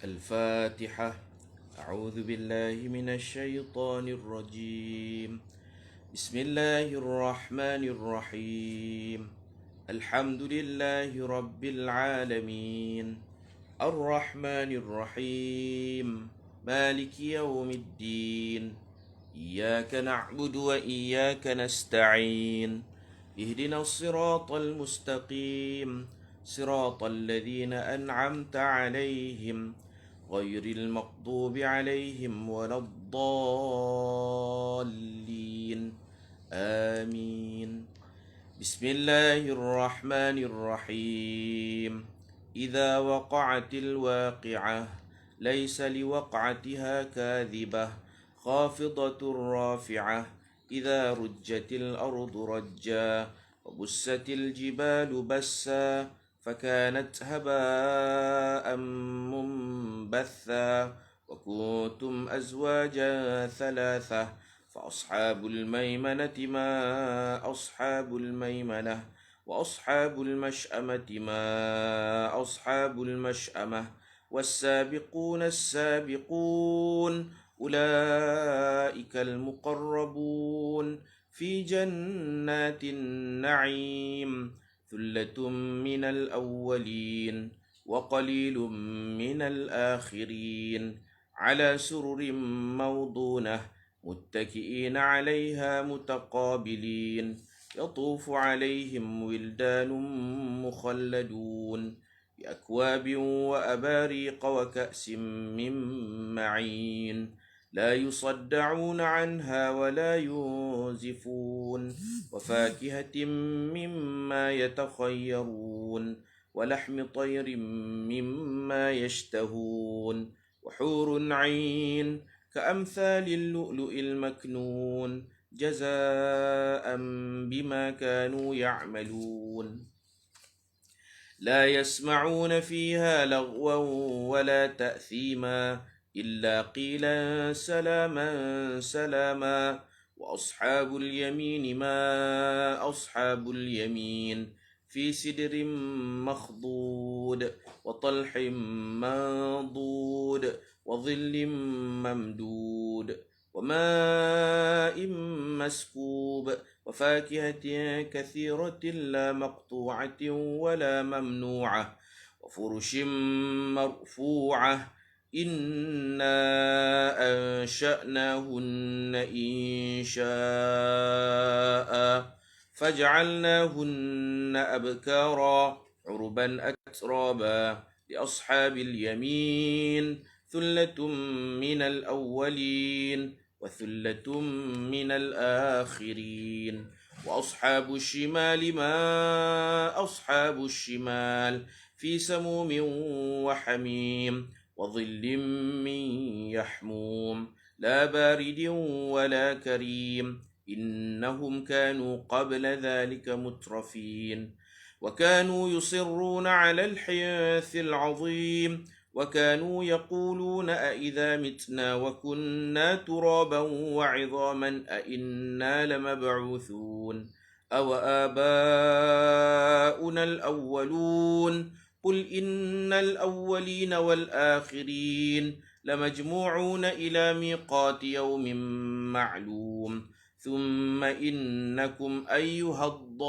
الفاتحة. أعوذ بالله من الشيطان الرجيم. بسم الله الرحمن الرحيم. الحمد لله رب العالمين، الرحمن الرحيم، مالك يوم الدين. إياك نعبد وإياك نستعين. اهدنا الصراط المستقيم، صراط الذين أنعمت عليهم غير المغضوب عليهم ولا الضالين. آمين. بسم الله الرحمن الرحيم. إذا وقعت الواقعة ليس لوقعتها كاذبة خافضة رافعة. إذا رجت الأرض رجا وبست الجبال بسا فكانت هباء منبثا. وكنتم أزواجا ثلاثة فأصحاب الميمنة ما أصحاب الميمنة، وأصحاب المشأمة ما أصحاب المشأمة. والسابقون السابقون أولئك المقربون في جنات النعيم. ثلة من الأولين وقليل من الآخرين. على سرر موضونة متكئين عليها متقابلين. يطوف عليهم ولدان مخلدون بأكواب وأباريق وكأس من معين. لا يصدعون عنها ولا ينزفون. وفاكهة مما يتخيرون ولحم طير مما يشتهون. وحور عين كأمثال اللؤلؤ المكنون جزاء بما كانوا يعملون. لا يسمعون فيها لغوا ولا تأثيما إلا قيلا سلاما سلاما. وأصحاب اليمين ما أصحاب اليمين في سدر مخضود وطلح منضود وظل ممدود وماء مسكوب. وفاكهة كثيرة لا مقطوعة ولا ممنوعة. وفرش مرفوعة. إنا أنشأناهن إنشاء فجعلناهن أبكارا عربا أترابا. لأصحاب اليمين ثلة من الأولين وثلة من الآخرين. وأصحاب الشمال ما أصحاب الشمال في سموم وحميم وظل من يحموم لا بارد ولا كريم. إنهم كانوا قبل ذلك مترفين وكانوا يصرون على الحنث العظيم. وكانوا يقولون أئذا متنا وكنا ترابا وعظاما أئنا لمبعوثون أو آباؤنا الأولون. قل إن الأولين والآخرين لمجموعون إلى ميقات يوم معلوم. ثم إنكم أيها الضالون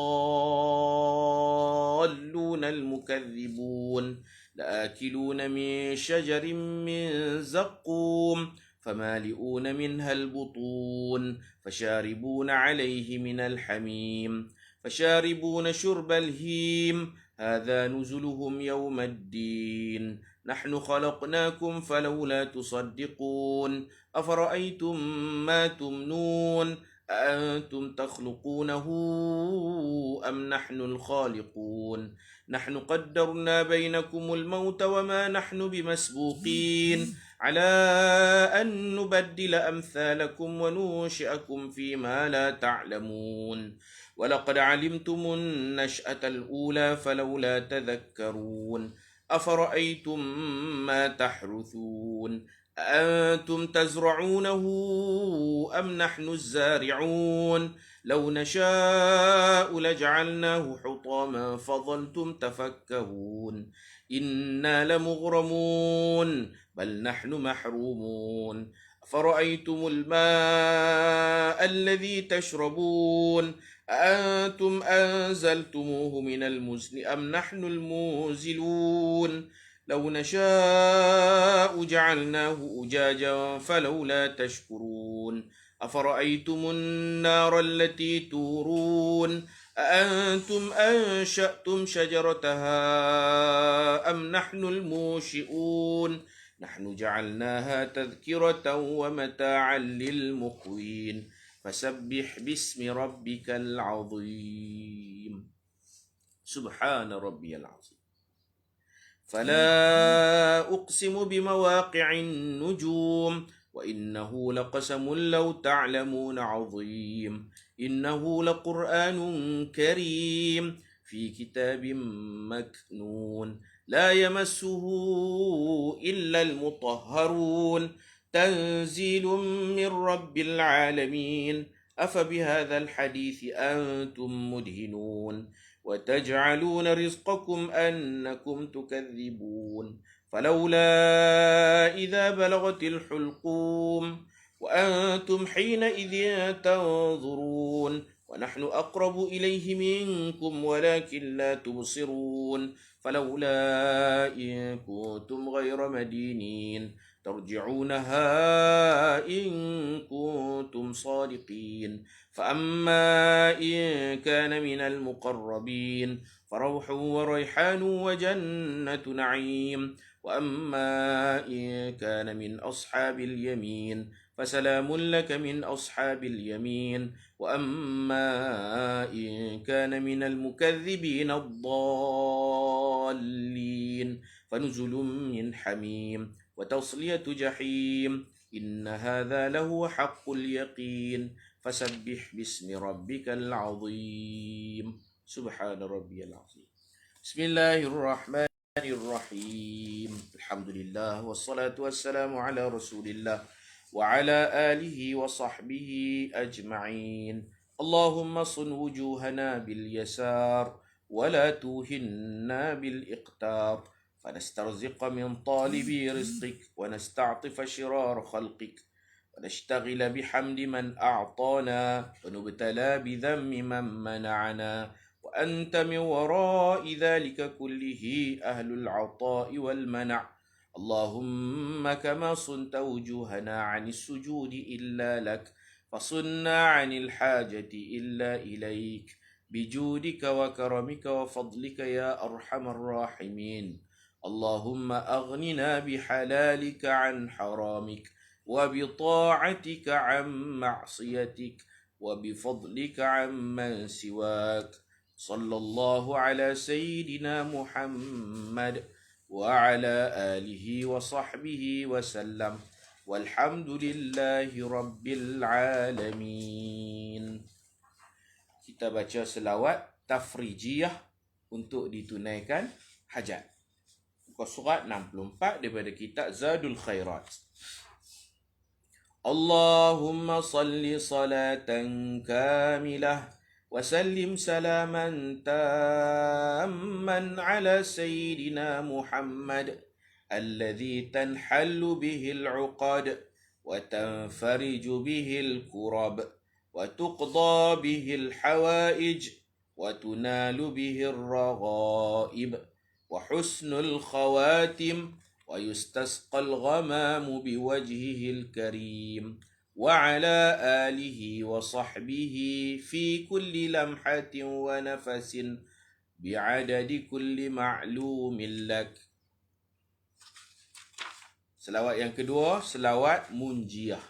المكذبون لآكلون من شجر من زقوم فمالئون منها البطون فشاربون عليه من الحميم فشاربون شرب الهيم. هذا نزلهم يوم الدين. نحن خلقناكم فلولا تصدقون. أفرأيتم ما تمنون أأنتم تخلقونه أم نحن الخالقون. نحن قدرنا بينكم الموت وما نحن بمسبوقين على أن نبدل أمثالكم وننشئكم فيما لا تعلمون. ولقد علمتم النشأة الأولى فلولا تذكرون. أفرأيتم ما تحرثون أأنتم تزرعونه أم نحن الزارعون لو نشاء لجعلناه حطاما فظلتم تفكهون إنا لمغرمون بل نحن محرومون أفرأيتم الماء الذي تشربون أأنتم أنزلتموه من المزن أم نحن المنزلون لو نشاء جعلناه أجاجا فلولا تشكرون أفرأيتم النار التي تورون أأنتم أنشأتم شجرتها أم نحن المنشئون نحن جعلناها تذكرة ومتاعا للمقوين فسبح باسم ربك العظيم سبحان ربي العظيم فلا أقسم بمواقع النجوم وإنه لقسم لو تعلمون عظيم إنه لقرآن كريم في كتاب مكنون لا يمسه إلا المطهرون تنزيل من رب العالمين أفبهذا الحديث أنتم مدهنون وتجعلون رزقكم أنكم تكذبون فلولا إذا بلغت الحلقوم وأنتم حينئذ تنظرون ونحن أقرب إليه منكم ولكن لا تبصرون فلولا إن كنتم غير مدينين ترجعونها إن كنتم صادقين فأما إن كان من المقربين فروح وريحان وجنة نعيم وأما إن كان من أصحاب اليمين فسلام لك من أصحاب اليمين وأما إن كان من المكذبين الضالين فنزل من حميم وتصلية جحيم إن هذا لهو حق اليقين فسبح باسم ربك العظيم سبحان ربي العظيم بسم الله الرحمن الرحيم الحمد لله والصلاة والسلام على رسول الله وعلى آله وصحبه أجمعين اللهم صن وجوهنا باليسار ولا توهنا بالإقتار فنسترزق من طالبي رزقك ونستعطف شرار خلقك ونشتغل بحمد من أعطانا ونبتلى بذم من منعنا وأنت من وراء ذلك كله أهل العطاء والمنع اللهم كما صنت وجوهنا عن السجود إلا لك فصنا عن الحاجة إلا إليك بجودك وكرمك وفضلك يا أرحم الراحمين اللهم أغننا بحلالك عن حرامك وبطاعتك عن معصيتك وبفضلك عمن سواك صلى الله على سيدنا محمد وعلى آله وصحبه وسلم والحمد لله رب العالمين. Kita baca selawat tafrijiyah untuk ditunaikan hajat. Muka surat 64 daripada kitab Zadul Khairat. Allahumma salli salatan kamilah وسلم سلاما تاما على سيدنا محمد الذي تنحل به العقد وتنفرج به الكرب وتقضى به الحوائج وتنال به الرغائب وحسن الخواتم ويستسقى الغمام بوجهه الكريم وعلى آله وصحبه في كل لمحة ونفس بعدد كل معلوم لك. Selawat yang kedua, selawat munjiyah.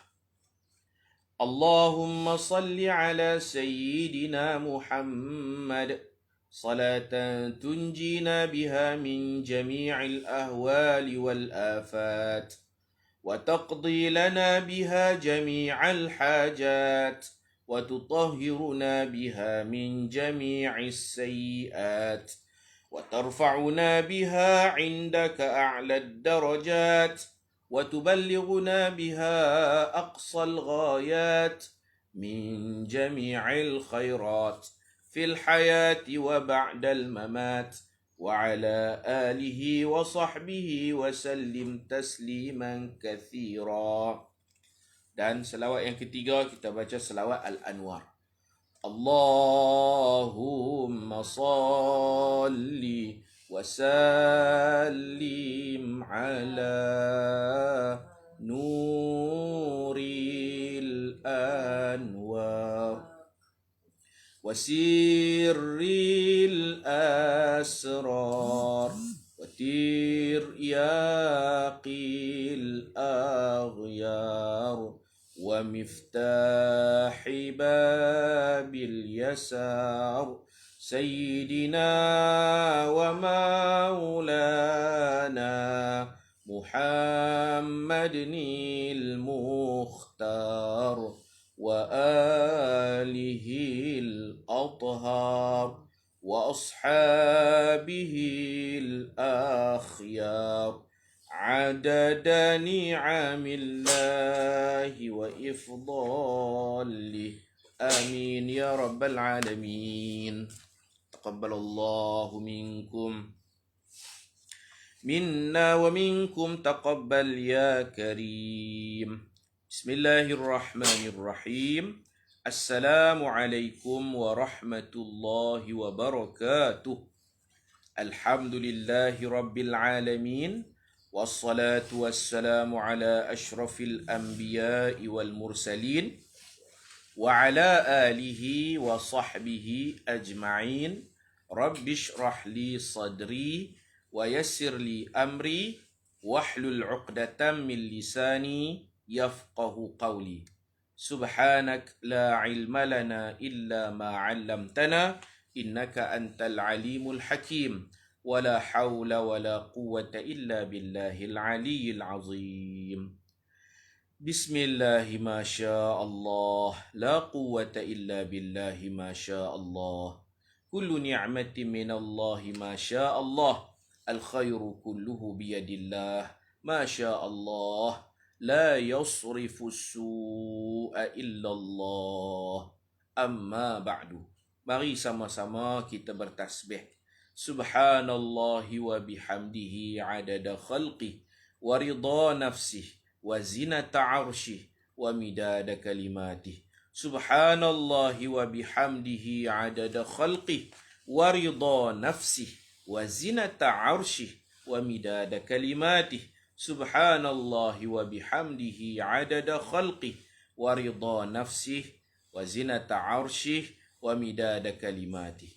Allahumma salli ala sayyidina Muhammad salatan tunjina biha min jami'il ahwali wal afat وتقضي لنا بها جميع الحاجات وتطهرنا بها من جميع السيئات وترفعنا بها عندك أعلى الدرجات وتبلغنا بها أقصى الغايات من جميع الخيرات في الحياة وبعد الممات وعلى آله وصحبه وسلم تسليما كثيرا. Dan selawat yang ketiga kita baca selawat Al-Anwar. Allahumma salli wa sallim ala nuril anwar wa sirril asrar wa tiryaqil aghyar ومفتاح باب اليسار سيدنا ومولانا محمد المختار وآله الأطهار وأصحابه الأخيار عدد نعم الله وإفضاله آمين يا رب العالمين. تقبل الله منكم منا ومنكم تقبل يا كريم. بسم الله الرحمن الرحيم. السلام عليكم ورحمة الله وبركاته. الحمد لله رب العالمين والصلاة والسلام على أشرف الأنبياء والمرسلين وعلى آله وصحبه أجمعين. رب اشرح لي صدري ويسر لي أمري واحلل عقدة من لساني يفقه قولي. سبحانك لا علم لنا إلا ما علمتنا إنك أنت العليم الحكيم. ولا حول ولا قوة إلا بالله العلي العظيم. بسم الله ما شاء الله لا قوة إلا بالله ما شاء الله. كل نعمة من الله ما شاء الله. الخير كله بيد الله ما شاء الله. لا يصرف السوء إلا الله. أما بعد. Mari sama-sama kita bertasbih. Subhanallahi wa bihamdihi adada khalqih wa ridha nafsih wa zinata arshih wa midada kalimatih. Subhanallahi wa bihamdihi adada khalqih wa ridha nafsih wa zinata arshih wa midada kalimatih. Subhanallahi wa bihamdihi adada khalqih wa ridha nafsih wa zinata arshih wa midada kalimatih.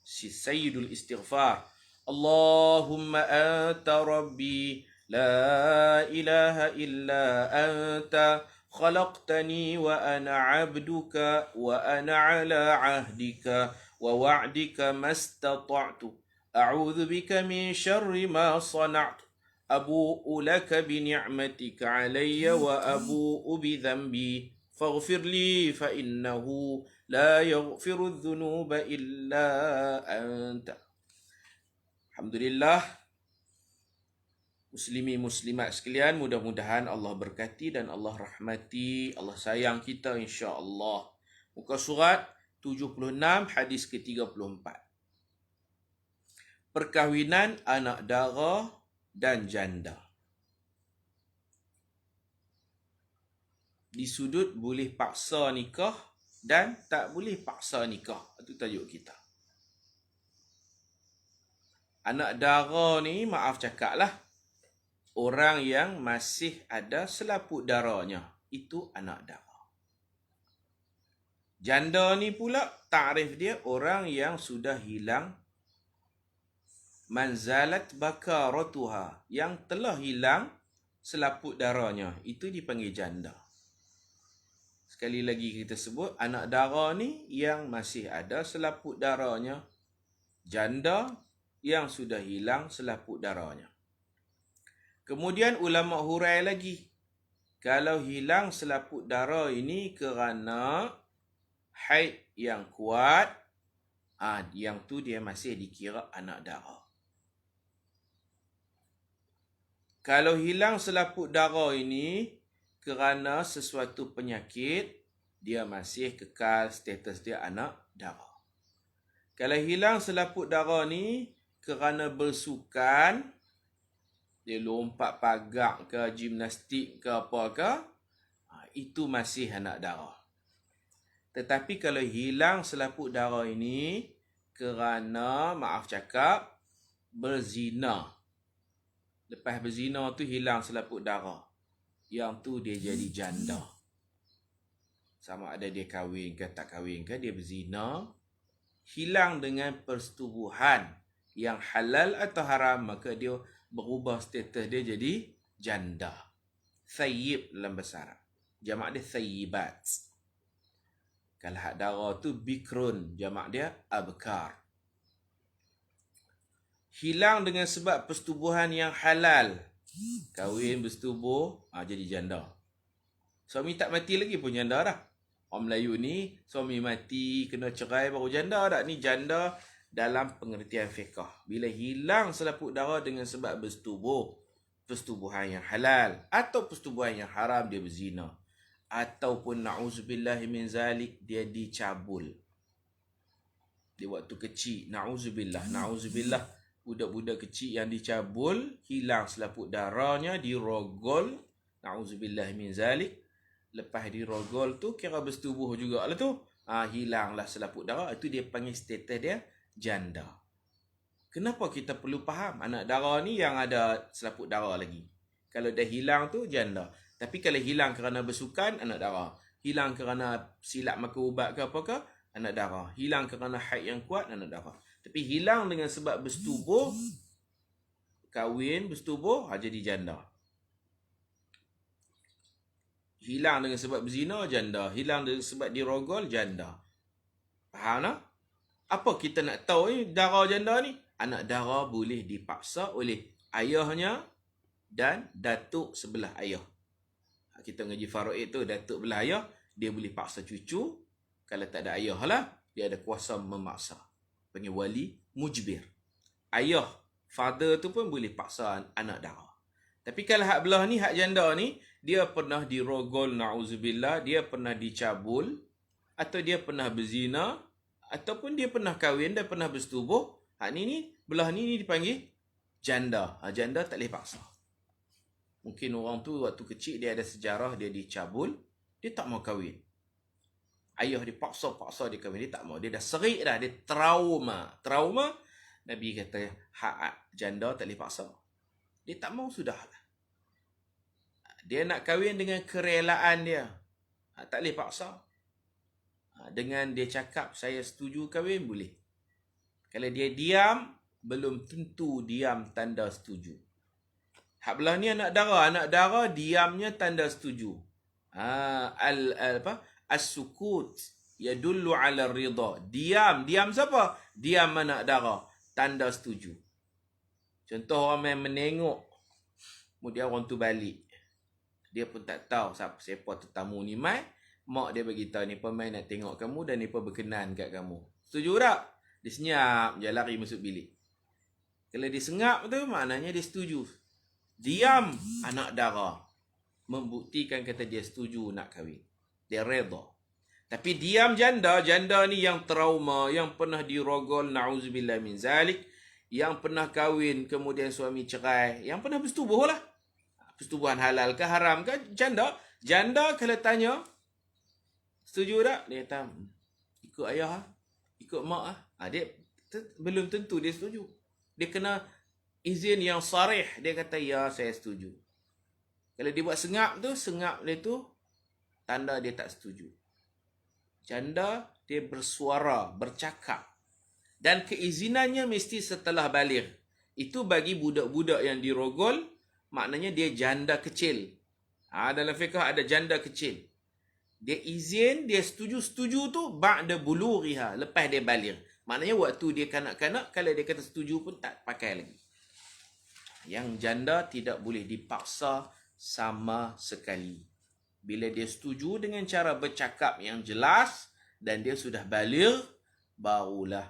سيد الاستغفار. اللهم أنت ربي لا إله إلا أنت خلقتني وأنا عبدك وأنا على عهدك ووعدك ما استطعت أعوذ بك من شر ما صنعت أبوء لك بنعمتك علي وأبوء بذنبي فاغفر لي فإنه لا يغفر الذنوب إلا أنت. Alhamdulillah, muslimi muslimat sekalian, mudah-mudahan Allah berkati dan Allah rahmati, Allah sayang kita insya-Allah. Muka surat 76 hadis ke-34. Perkahwinan anak dara dan janda. Di sudut boleh paksa nikah dan tak boleh paksa nikah. Itu tajuk kita. Anak dara ni, maaf cakap lah, orang yang masih ada selaput darahnya. Itu anak dara. Janda ni pula, takrif dia orang yang sudah hilang manzalat bakaratuha, yang telah hilang selaput darahnya. Itu dipanggil janda. Sekali lagi kita sebut, anak dara ni yang masih ada selaput darahnya. Janda yang sudah hilang selaput darahnya. Kemudian ulama hurai lagi. Kalau hilang selaput darah ini kerana haid yang kuat, yang tu dia masih dikira anak dara. Kalau hilang selaput darah ini kerana sesuatu penyakit, dia masih kekal status dia anak darah. Kalau hilang selaput darah ni kerana bersukan, dia lompat pagar ke, gimnastik ke apa ke, itu masih anak darah. Tetapi kalau hilang selaput darah ini kerana, maaf cakap, berzina. Lepas berzina tu hilang selaput darah. Yang tu dia jadi janda. Sama ada dia kahwin ke tak kahwin ke, dia berzina. Hilang dengan persetubuhan yang halal atau haram, maka dia berubah status dia jadi janda. Thayyib dalam bahasa Arab. Jamak dia thayyibat. Kalau hak darah tu bikrun, jamak dia abkar. Hilang dengan sebab persetubuhan yang halal. Kahwin, bersetubuh, jadi janda. Suami tak mati lagi pun janda dah. Orang Melayu ni, suami mati, kena cerai baru janda dah. Ni janda dalam pengertian fiqh. Bila hilang selaput darah dengan sebab bersetubuh, persetubuhan yang halal atau persetubuhan yang haram, dia berzina. Ataupun na'udzubillah min zalik, dia dicabul. Dia waktu kecil, na'udzubillah. Budak-budak kecil yang dicabul, hilang selaput darahnya, dirogol. Na'udzubillah min zalik. Lepas dirogol tu, kira bersetubuh juga lah tu. Hilanglah selaput darah. Itu dia panggil status dia janda. Kenapa kita perlu faham? Anak darah ni yang ada selaput darah lagi. Kalau dah hilang tu, janda. Tapi kalau hilang kerana bersukan, anak darah. Hilang kerana silap makan ubat ke apa ke, anak darah. Hilang kerana haid yang kuat, anak darah. Tapi hilang dengan sebab bersetubuh, kahwin, bersetubuh, jadi janda. Hilang dengan sebab berzina, janda. Hilang dengan sebab dirogol, janda. Faham tak? Apa kita nak tahu ni darah janda ni? Anak darah boleh dipaksa oleh ayahnya dan datuk sebelah ayah. Kita ngaji faraid tu, datuk belah ayah, dia boleh paksa cucu. Kalau tak ada ayah lah, dia ada kuasa memaksa. Panggil wali mujbir. Ayah, father tu pun boleh paksa anak darah. Tapi kalau hak belah ni, hak janda ni, dia pernah dirogol, na'udzubillah, dia pernah dicabul, atau dia pernah berzina, ataupun dia pernah kahwin dan pernah bersetubuh. Hak ni belah ni dipanggil janda. Janda tak boleh paksa. Mungkin orang tu waktu kecil dia ada sejarah, dia dicabul, dia tak mau kahwin. Ayah dia paksa dia kahwin, dia tak mau. Dia dah serik dah, dia trauma. Trauma, Nabi kata, hak janda tak boleh paksa. Dia tak mau, sudahlah. Dia nak kahwin dengan kerelaan dia. Tak boleh paksa. Dengan dia cakap, saya setuju kahwin, boleh. Kalau dia diam, belum tentu diam tanda setuju. Hak belah ni anak darah diamnya tanda setuju. As-sukut yadullu ala ridha. Diam siapa? Diam anak darah, tanda setuju. Contoh orang main menengok, kemudian orang tu balik. Dia pun tak tahu siapa tetamu ni mai. Mak dia beritahu, ni pemain nak tengok kamu dan ni pun berkenan kat kamu. Setuju tak? Dia senyap je, lari masuk bilik. Kalau dia sengap tu, maknanya dia setuju. Diam anak darah membuktikan kata dia setuju nak kahwin. Dia redha. Tapi diam janda ni yang trauma, yang pernah dirogol, na'udzubillah min zalik, yang pernah kahwin kemudian suami cerai, yang pernah bersetubuh lah. Persetubuhan halal ke haram ke, janda. Janda kalau tanya, setuju tak? Dia kata, ikut ayah, ikut mak. Dia belum tentu dia setuju. Dia kena izin yang sarih. Dia kata, ya saya setuju. Kalau dia buat sengap dia tu tanda dia tak setuju. Janda, dia bersuara, bercakap. Dan keizinannya mesti setelah baligh. Itu bagi budak-budak yang dirogol, maknanya dia janda kecil. Dalam fiqh ada janda kecil. Dia izin, dia setuju tu ba'da bulughiha, lepas dia baligh. Maknanya waktu dia kanak-kanak, kalau dia kata setuju pun tak pakai lagi. Yang janda tidak boleh dipaksa sama sekali. Bila dia setuju dengan cara bercakap yang jelas dan dia sudah baligh, barulah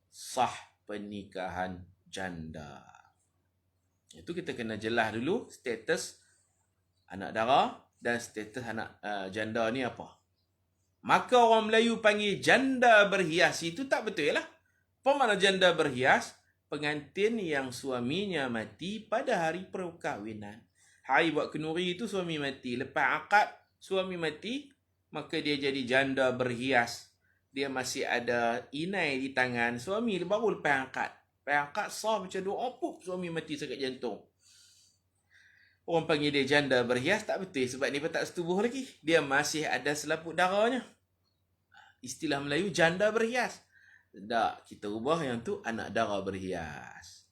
sah pernikahan janda. Itu kita kena jelas dulu status anak dara dan status anak janda ni apa. Maka orang Melayu panggil janda berhias itu tak betul lah. Apa makna janda berhias? Pengantin yang suaminya mati pada hari perkahwinan. Hari buat kenduri itu suami mati. Lepas akad suami mati, maka dia jadi janda berhias. Dia masih ada inai di tangan suami baru lepas akad. Lepas akad sah macam doa pup suami mati sakit jantung. Orang panggil dia janda berhias tak betul sebab dia tak setubuh lagi. Dia masih ada selaput darahnya. Istilah Melayu janda berhias. Tak, kita ubah yang tu anak dara berhias.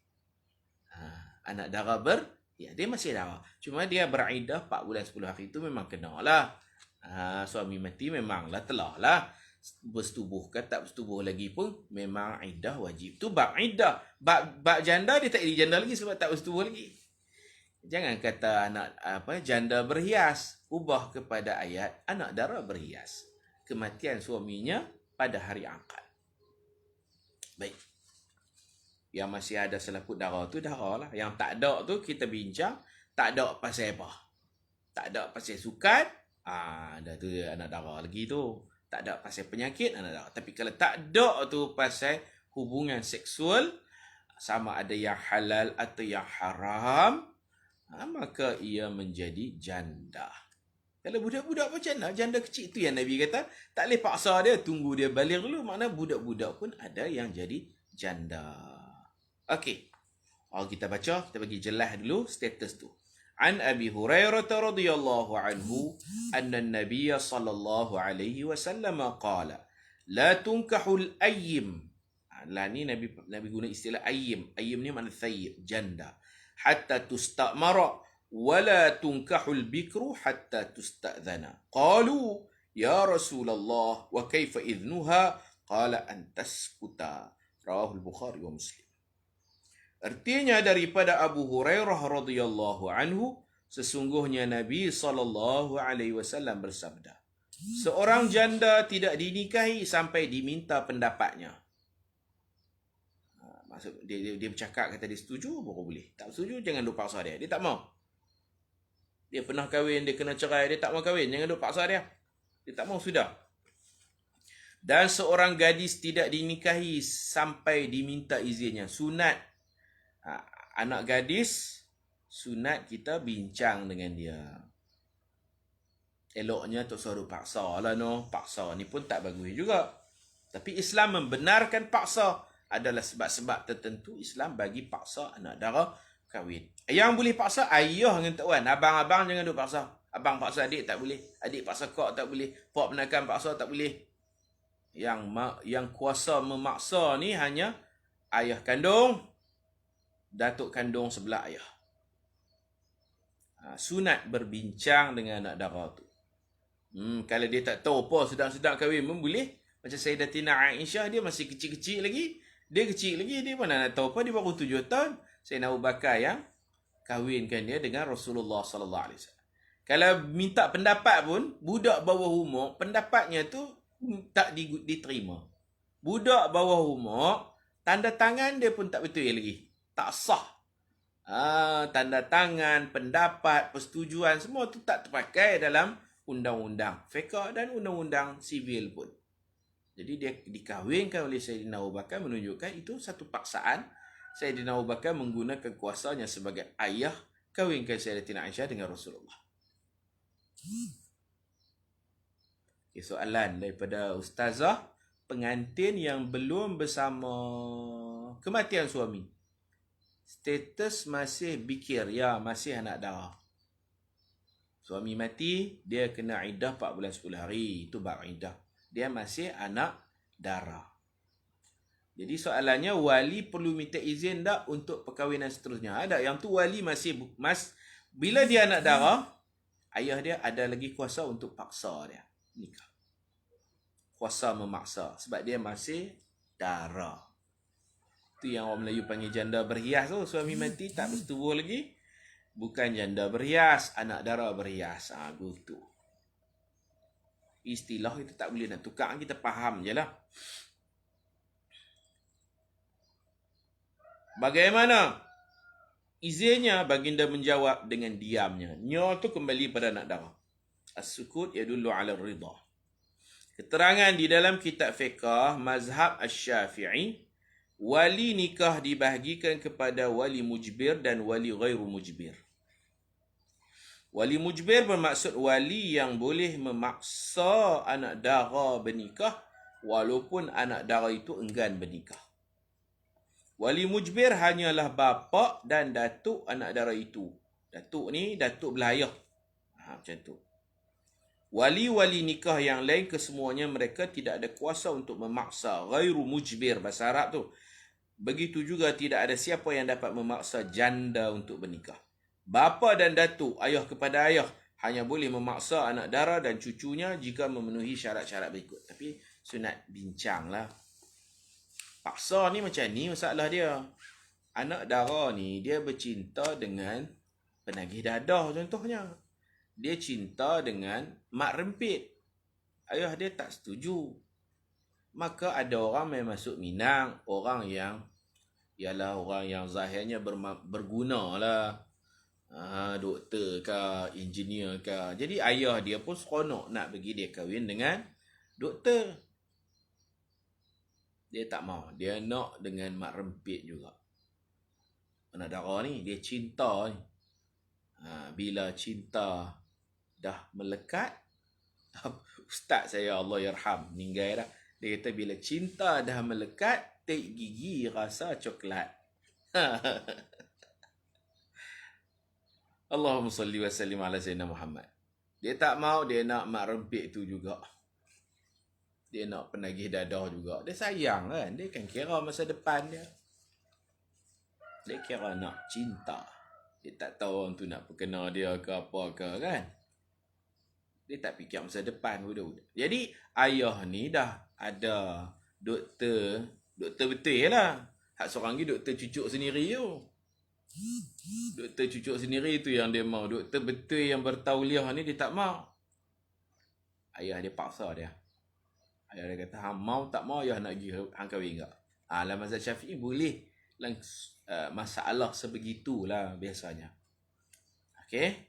Anak dara berhias. Dia masih dara. Cuma dia beriddah 4 bulan 10 hari tu memang kena lah. Suami mati memanglah telah lah. Bersetubuh ke tak bersetubuh lagi pun memang iddah wajib. Tu bab iddah. Bab janda dia tak jadi janda lagi sebab tak bersetubuh lagi. Jangan kata janda berhias, ubah kepada ayat anak dara berhias. Kematian suaminya pada hari akad. Baik. Yang masih ada selaput darah tu darah lah. Yang tak ada tu kita bincang, tak ada pasal apa? Tak ada pasal sukan, ada tu anak dara lagi tu. Tak ada pasal penyakit, anak dara. Tapi kalau tak ada tu pasal hubungan seksual, sama ada yang halal atau yang haram, maka ia menjadi janda. Kalau budak-budak macam mana? Janda kecil tu yang Nabi kata, tak boleh paksa dia, tunggu dia balik dulu. Maknanya budak-budak pun ada yang jadi janda. Okey. Kita baca, kita bagi jelas dulu status tu. An Abi Hurairah radhiyallahu anhu anna an-nabiy sallallahu alaihi wasallam qala la tunkahul ayyim. Lah ni Nabi guna istilah ayyim. Ayyim ni makna thayyib, janda. Hatta tustamara wala tunkahul bikru hatta tusta'dhana. Qalu ya Rasulullah wa kaifa idhnuha? Qala an taskuta. Rawahul Bukhari wa Muslim. Artinya daripada Abu Hurairah radhiyallahu anhu, sesungguhnya Nabi sallallahu alaihi wasallam bersabda, seorang janda tidak dinikahi sampai diminta pendapatnya. Maksud dia bercakap kata dia setuju baru boleh. Tak setuju jangan duk paksa dia. Dia tak mau. Dia pernah kahwin, dia kena cerai, dia tak mau kahwin, jangan duk paksa dia. Dia tak mau sudah. Dan seorang gadis tidak dinikahi sampai diminta izinnya. Sunat anak gadis, sunat kita bincang dengan dia. Eloknya tak suruh paksa lah no. Paksa ni pun tak bagus juga. Tapi Islam membenarkan paksa. Adalah sebab-sebab tertentu Islam bagi paksa anak dara kahwin. Yang boleh paksa ayah dengan tok wan. Abang-abang jangan duk paksa. Abang paksa adik tak boleh. Adik paksa kak tak boleh. Pak penakan paksa tak boleh. Yang kuasa memaksa ni hanya ayah kandung, datuk kandung sebelah ayah. Sunat berbincang dengan anak dara tu. Kalau dia tak tahu apa sedang-sedang kahwin pun boleh. Macam Sayyidatina Aisyah, dia masih kecil-kecil lagi. Dia mana nak tahu apa, dia baru 7 tahun. Sayyidina Abu Bakar yang kahwinkan dia dengan Rasulullah sallallahu alaihi wasallam. Kalau minta pendapat pun, budak bawah umur, pendapatnya tu tak diterima. Budak bawah umur, tanda tangan dia pun tak betul lagi. Tak sah. Tanda tangan, pendapat, persetujuan, semua tu tak terpakai dalam undang-undang fiqh dan undang-undang sivil pun. Jadi dia dikahwinkan oleh Sayyidina Abu Bakar, menunjukkan itu satu paksaan. Sayyidina Abu Bakar menggunakan kuasanya sebagai ayah, kahwinkan Sayyidatina Aisyah dengan Rasulullah. Okay, soalan daripada ustazah, pengantin yang belum bersama kematian suami, status masih bikir, ya masih anak dara. Suami mati, dia kena iddah 4 bulan 10 hari. Itu bab iddah. Dia masih anak dara. Jadi soalannya, wali perlu minta izin tak untuk perkahwinan seterusnya? Ada. Yang tu wali bila dia anak dara, ayah dia ada lagi kuasa untuk paksa dia nikah. Kuasa memaksa. Sebab dia masih dara. Itu yang orang Melayu panggil janda berhias tu. Suami mati tak bersetubuh lagi. Bukan janda berhias, anak dara berhias. Gitu. Istilah kita tak boleh nak tukar, kita faham je lah. Bagaimana Izinnya baginda menjawab dengan diamnya. Nya tu kembali pada anak dara. As-sukut yadullu ala ridha. Keterangan di dalam kitab fiqh mazhab Asy-Syafi'i, wali nikah dibahagikan kepada wali mujbir dan wali ghairu mujbir. Wali mujbir bermaksud wali yang boleh memaksa anak dara bernikah walaupun anak dara itu enggan bernikah. Wali mujbir hanyalah bapa dan datuk anak dara itu. Datuk ni datuk belayah. Macam tu. Wali-wali nikah yang lain kesemuanya mereka tidak ada kuasa untuk memaksa. Ghairu mujbir bahasa Arab tu. Begitu juga tidak ada siapa yang dapat memaksa janda untuk bernikah. Bapa dan datuk, ayah kepada ayah, hanya boleh memaksa anak dara dan cucunya jika memenuhi syarat-syarat berikut. Tapi sunat bincang lah. Paksa ni macam ni masalah dia. Anak dara ni dia bercinta dengan penagih dadah contohnya. Dia cinta dengan mak rempit. Ayah dia tak setuju. Maka ada orang yang masuk Minang, orang yang ialah orang yang zahirnya berguna lah. Doktor ke, engineer ke. Jadi ayah dia pun seronok nak bagi dia kahwin dengan doktor. Dia tak mau. Dia nak dengan mak rempit juga. Anak dara ni, dia cinta ni. Bila cinta dah melekat, ustaz saya Allah yarham, meninggal dah. Dia kata bila cinta dah melekat, tek gigi rasa coklat. Allahumma salli wa sallim ala sayyidina Muhammad. Dia tak mau, dia nak mak rempit tu juga. Dia nak penagih dadah juga. Dia sayang kan. Dia kan kira masa depan dia. Dia kira nak cinta. Dia tak tahu orang tu nak perkena dia ke apa ke kan. Dia tak fikir masa depan budak-budak. Jadi ayah ni dah ada doktor betul lah. Hak seorang lagi doktor cucuk sendiri tu. Doktor cucuk sendiri tu yang dia mau. Doktor betul yang bertauliah ni dia tak mau. Ayah dia paksa dia. Ayah dia kata, hang mau tak mau ayah nak pergi hang kahwin tak? Dalam mazhab Syafi'i boleh masalah sebegitulah biasanya. Okey?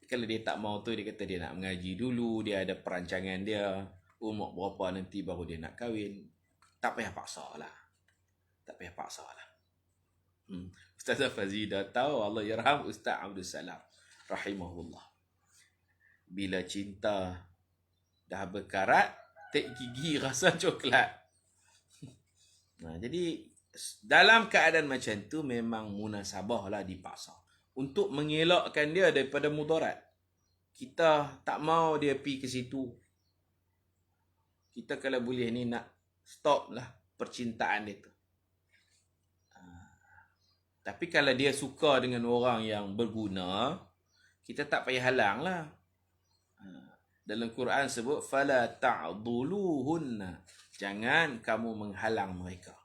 Kalau dia tak mau tu, dia kata dia nak mengaji dulu, dia ada perancangan dia, umur berapa nanti baru dia nak kahwin. Tak payah paksa lah. Tak payah paksa lah. Ustazah Fazidah tahu, Allah yarham Ustaz Abdul Salam rahimahullah. Bila cinta dah berkarat, tek gigi rasa coklat. Jadi dalam keadaan macam tu memang munasabah lah dipaksa. Untuk mengelakkan dia daripada mudarat. Kita tak mau dia pergi ke situ. Kita kalau boleh ni nak stop lah percintaan dia tu. Tapi kalau dia suka dengan orang yang berguna, kita tak payah halang lah. Dalam Quran sebut, فَلَا تَعْضُلُوهُنَّ. Jangan kamu menghalang mereka.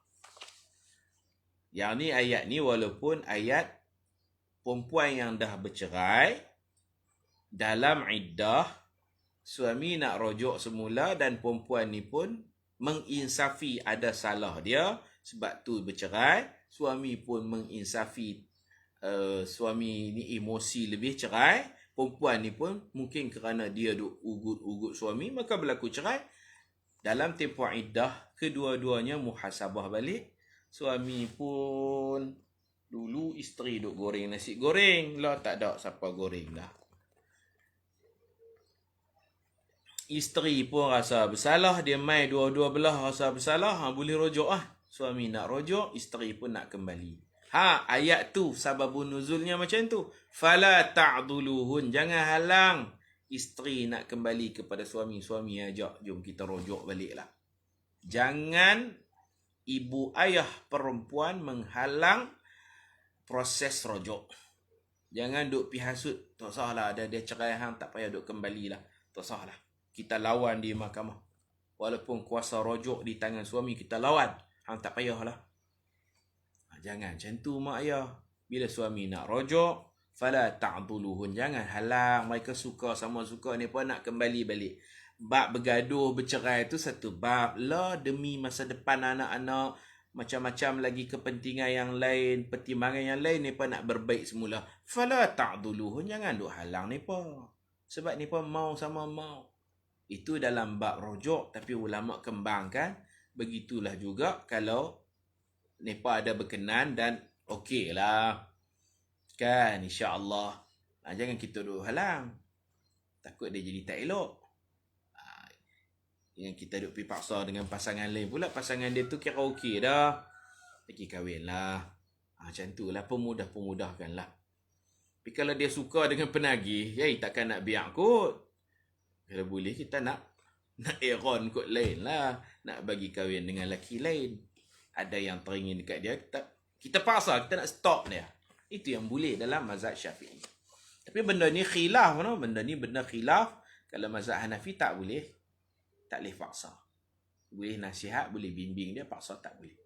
Yang ni ayat ni walaupun ayat perempuan yang dah bercerai, dalam iddah, suami nak rujuk semula dan perempuan ni pun menginsafi ada salah dia, sebab tu bercerai. Suami pun menginsafi suami ni emosi lebih cerai. Perempuan ni pun mungkin kerana dia duk ugut-ugut suami, maka berlaku cerai. Dalam tempoh iddah, kedua-duanya muhasabah balik. Suami pun dulu isteri duk goreng nasi goreng lah, tak ada siapa goreng dah. Isteri pun rasa bersalah, dia mai dua-dua belah rasa bersalah, boleh rujuk lah. Suami nak rujuk, isteri pun nak kembali. Ayat tu sababun nuzulnya macam tu. Fala ta'duluhun, jangan halang isteri nak kembali kepada suami. Suami ajak, jom kita rujuk baliklah. Jangan ibu ayah perempuan menghalang proses rujuk. Jangan duk pi hasut, tak sahlah ada dia cerai hang, tak payah duk kembalilah. Tak sahlah. Kita lawan di mahkamah. Walaupun kuasa rujuk di tangan suami, kita lawan. Hang tak payahlah. Jangan macam tu mak ayah. Bila suami nak rujuk, fala ta'duluhun, jangan halang. Mereka suka sama suka ni pun nak kembali balik. Bab bergaduh, bercerai tu satu bab lah, demi masa depan anak-anak, macam-macam lagi kepentingan yang lain, pertimbangan yang lain, mereka nak berbaik semula. Fala ta'duluhun, jangan duk halang mereka. Sebab mereka mau sama mau. Itu dalam bab rujuk, tapi ulama kembangkan, begitulah juga kalau mereka ada berkenan dan okey lah. Kan, insya-Allah. Jangan kita duk halang. Takut dia jadi tak elok. Yang kita duk pergi paksa dengan pasangan lain pula, pasangan dia tu kira okey dah, pergi kahwin lah. Macam tu lah, pemudah-pemudahkan lah. Tapi kalau dia suka dengan penagih, takkan nak biar kot. Kalau boleh kita nak iron kot lain lah, nak bagi kahwin dengan lelaki lain. Ada yang teringin dekat dia, kita paksa, kita nak stop dia. Itu yang boleh dalam mazhab Syafi'i. Tapi benda ni khilaf, benda ni benda khilaf. Kalau mazhab Hanafi tak boleh. Tak boleh paksa. Boleh nasihat, boleh bimbing dia, paksa tak boleh.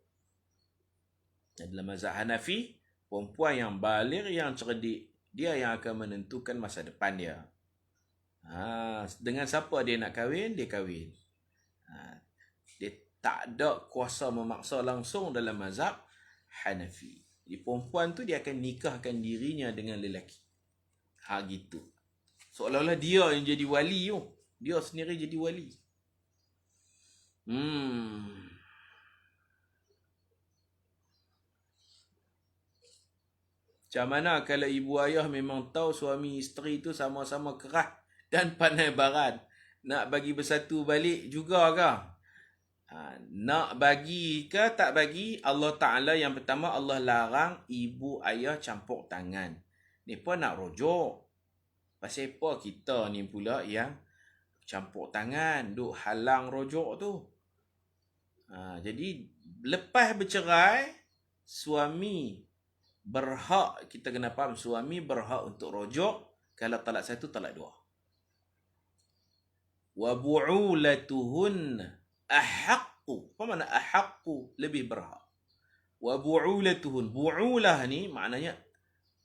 Dan dalam mazhab Hanafi, perempuan yang baligh, yang cerdik, dia yang akan menentukan masa depan dia. Dengan siapa dia nak kahwin, dia kahwin. Dia tak ada kuasa memaksa langsung dalam mazhab Hanafi. Jadi perempuan tu dia akan nikahkan dirinya dengan lelaki. Gitu. Seolah-olah dia yang jadi wali tu. Dia sendiri jadi wali. Macam mana kalau ibu ayah memang tahu suami isteri tu sama-sama keras dan pandai barat, nak bagi bersatu balik juga ke? Nak bagi ke tak bagi, Allah Ta'ala yang pertama, Allah larang ibu ayah campur tangan. Ni pun nak rujuk. Pasal apa kita ni pula yang campur tangan, duk halang rujuk tu? Jadi lepas bercerai, suami berhak, kita kena faham, suami berhak untuk rujuk. Kalau talak satu, talak dua. Wa bu'ulatuhun ahaqqu. Apa makna ahaqqu? Lebih berhak. Wa bu'ulatuhun. Bu'ulah ni maknanya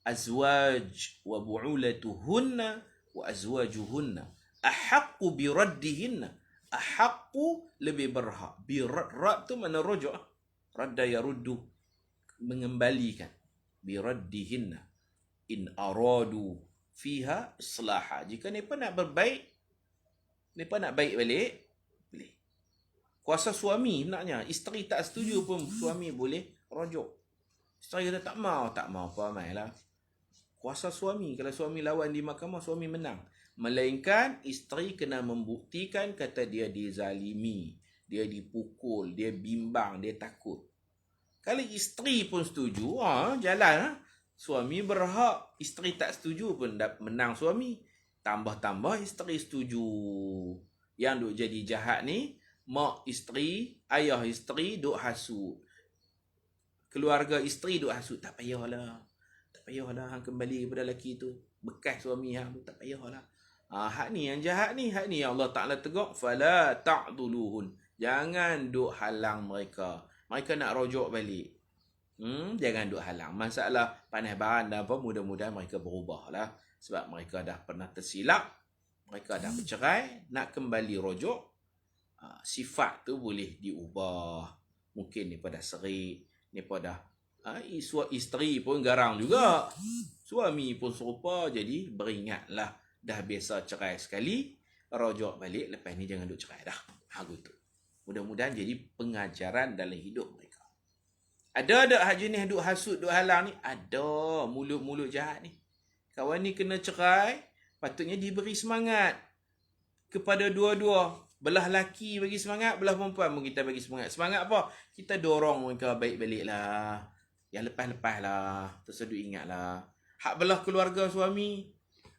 azwaj. Wa bu'ulatuhunna wa azwajuhunna. Ahaqqu biraddihinna. Ahaqqu lebih berhak. Birad tu mana rujuk. Radda yaruddu, mengembalikan. Biraddihinna. In aradu fiha islaha. Jika mereka nak berbaik, mereka nak baik balik, boleh. Kuasa suami naknya. Isteri tak setuju pun, suami boleh rujuk. Isteri kata tak mau apa mainlah. Kuasa suami. Kalau suami lawan di mahkamah, suami menang. Melainkan isteri kena membuktikan kata dia dizalimi, dia dipukul, dia bimbang, dia takut. Kalau isteri pun setuju, jalan. Suami berhak. Isteri tak setuju pun menang suami. Tambah-tambah isteri setuju. Yang duk jadi jahat ni, mak isteri, ayah isteri duk hasut. Keluarga isteri duk hasut. Tak payahlah. Tak payahlah hang kembali kepada lelaki tu. Bekas suami hang tu, tak payahlah. Hak ni yang jahat ni. Hak ni yang Allah Ta'ala tegur. Fala ta'duluhun. Jangan duk halang mereka. Mereka nak rujuk balik. Jangan duk halang. Masalah panas baran dan apa, mudah-mudahan mereka berubah lah. Sebab mereka dah pernah tersilap. Mereka dah bercerai. Nak kembali rujuk. Sifat tu boleh diubah. Mungkin mereka dah serik. Mereka dah isteri pun garang juga. Suami pun serupa. Jadi beringatlah. Dah biasa cerai sekali, rujuk balik, lepas ni jangan duk cerai dah. Gitu. Mudah-mudahan jadi pengajaran dalam hidup mereka. Ada tak hak jenis duk hasut, duk halang ni? Ada. Mulut-mulut jahat ni. Kawan ni kena cerai, patutnya diberi semangat kepada dua-dua. Belah laki bagi semangat, belah perempuan pun kita bagi semangat. Semangat apa? Kita dorong mereka baik balik lah. Yang lepas-lepas lah. Tersedut ingat lah. Hak belah keluarga suami,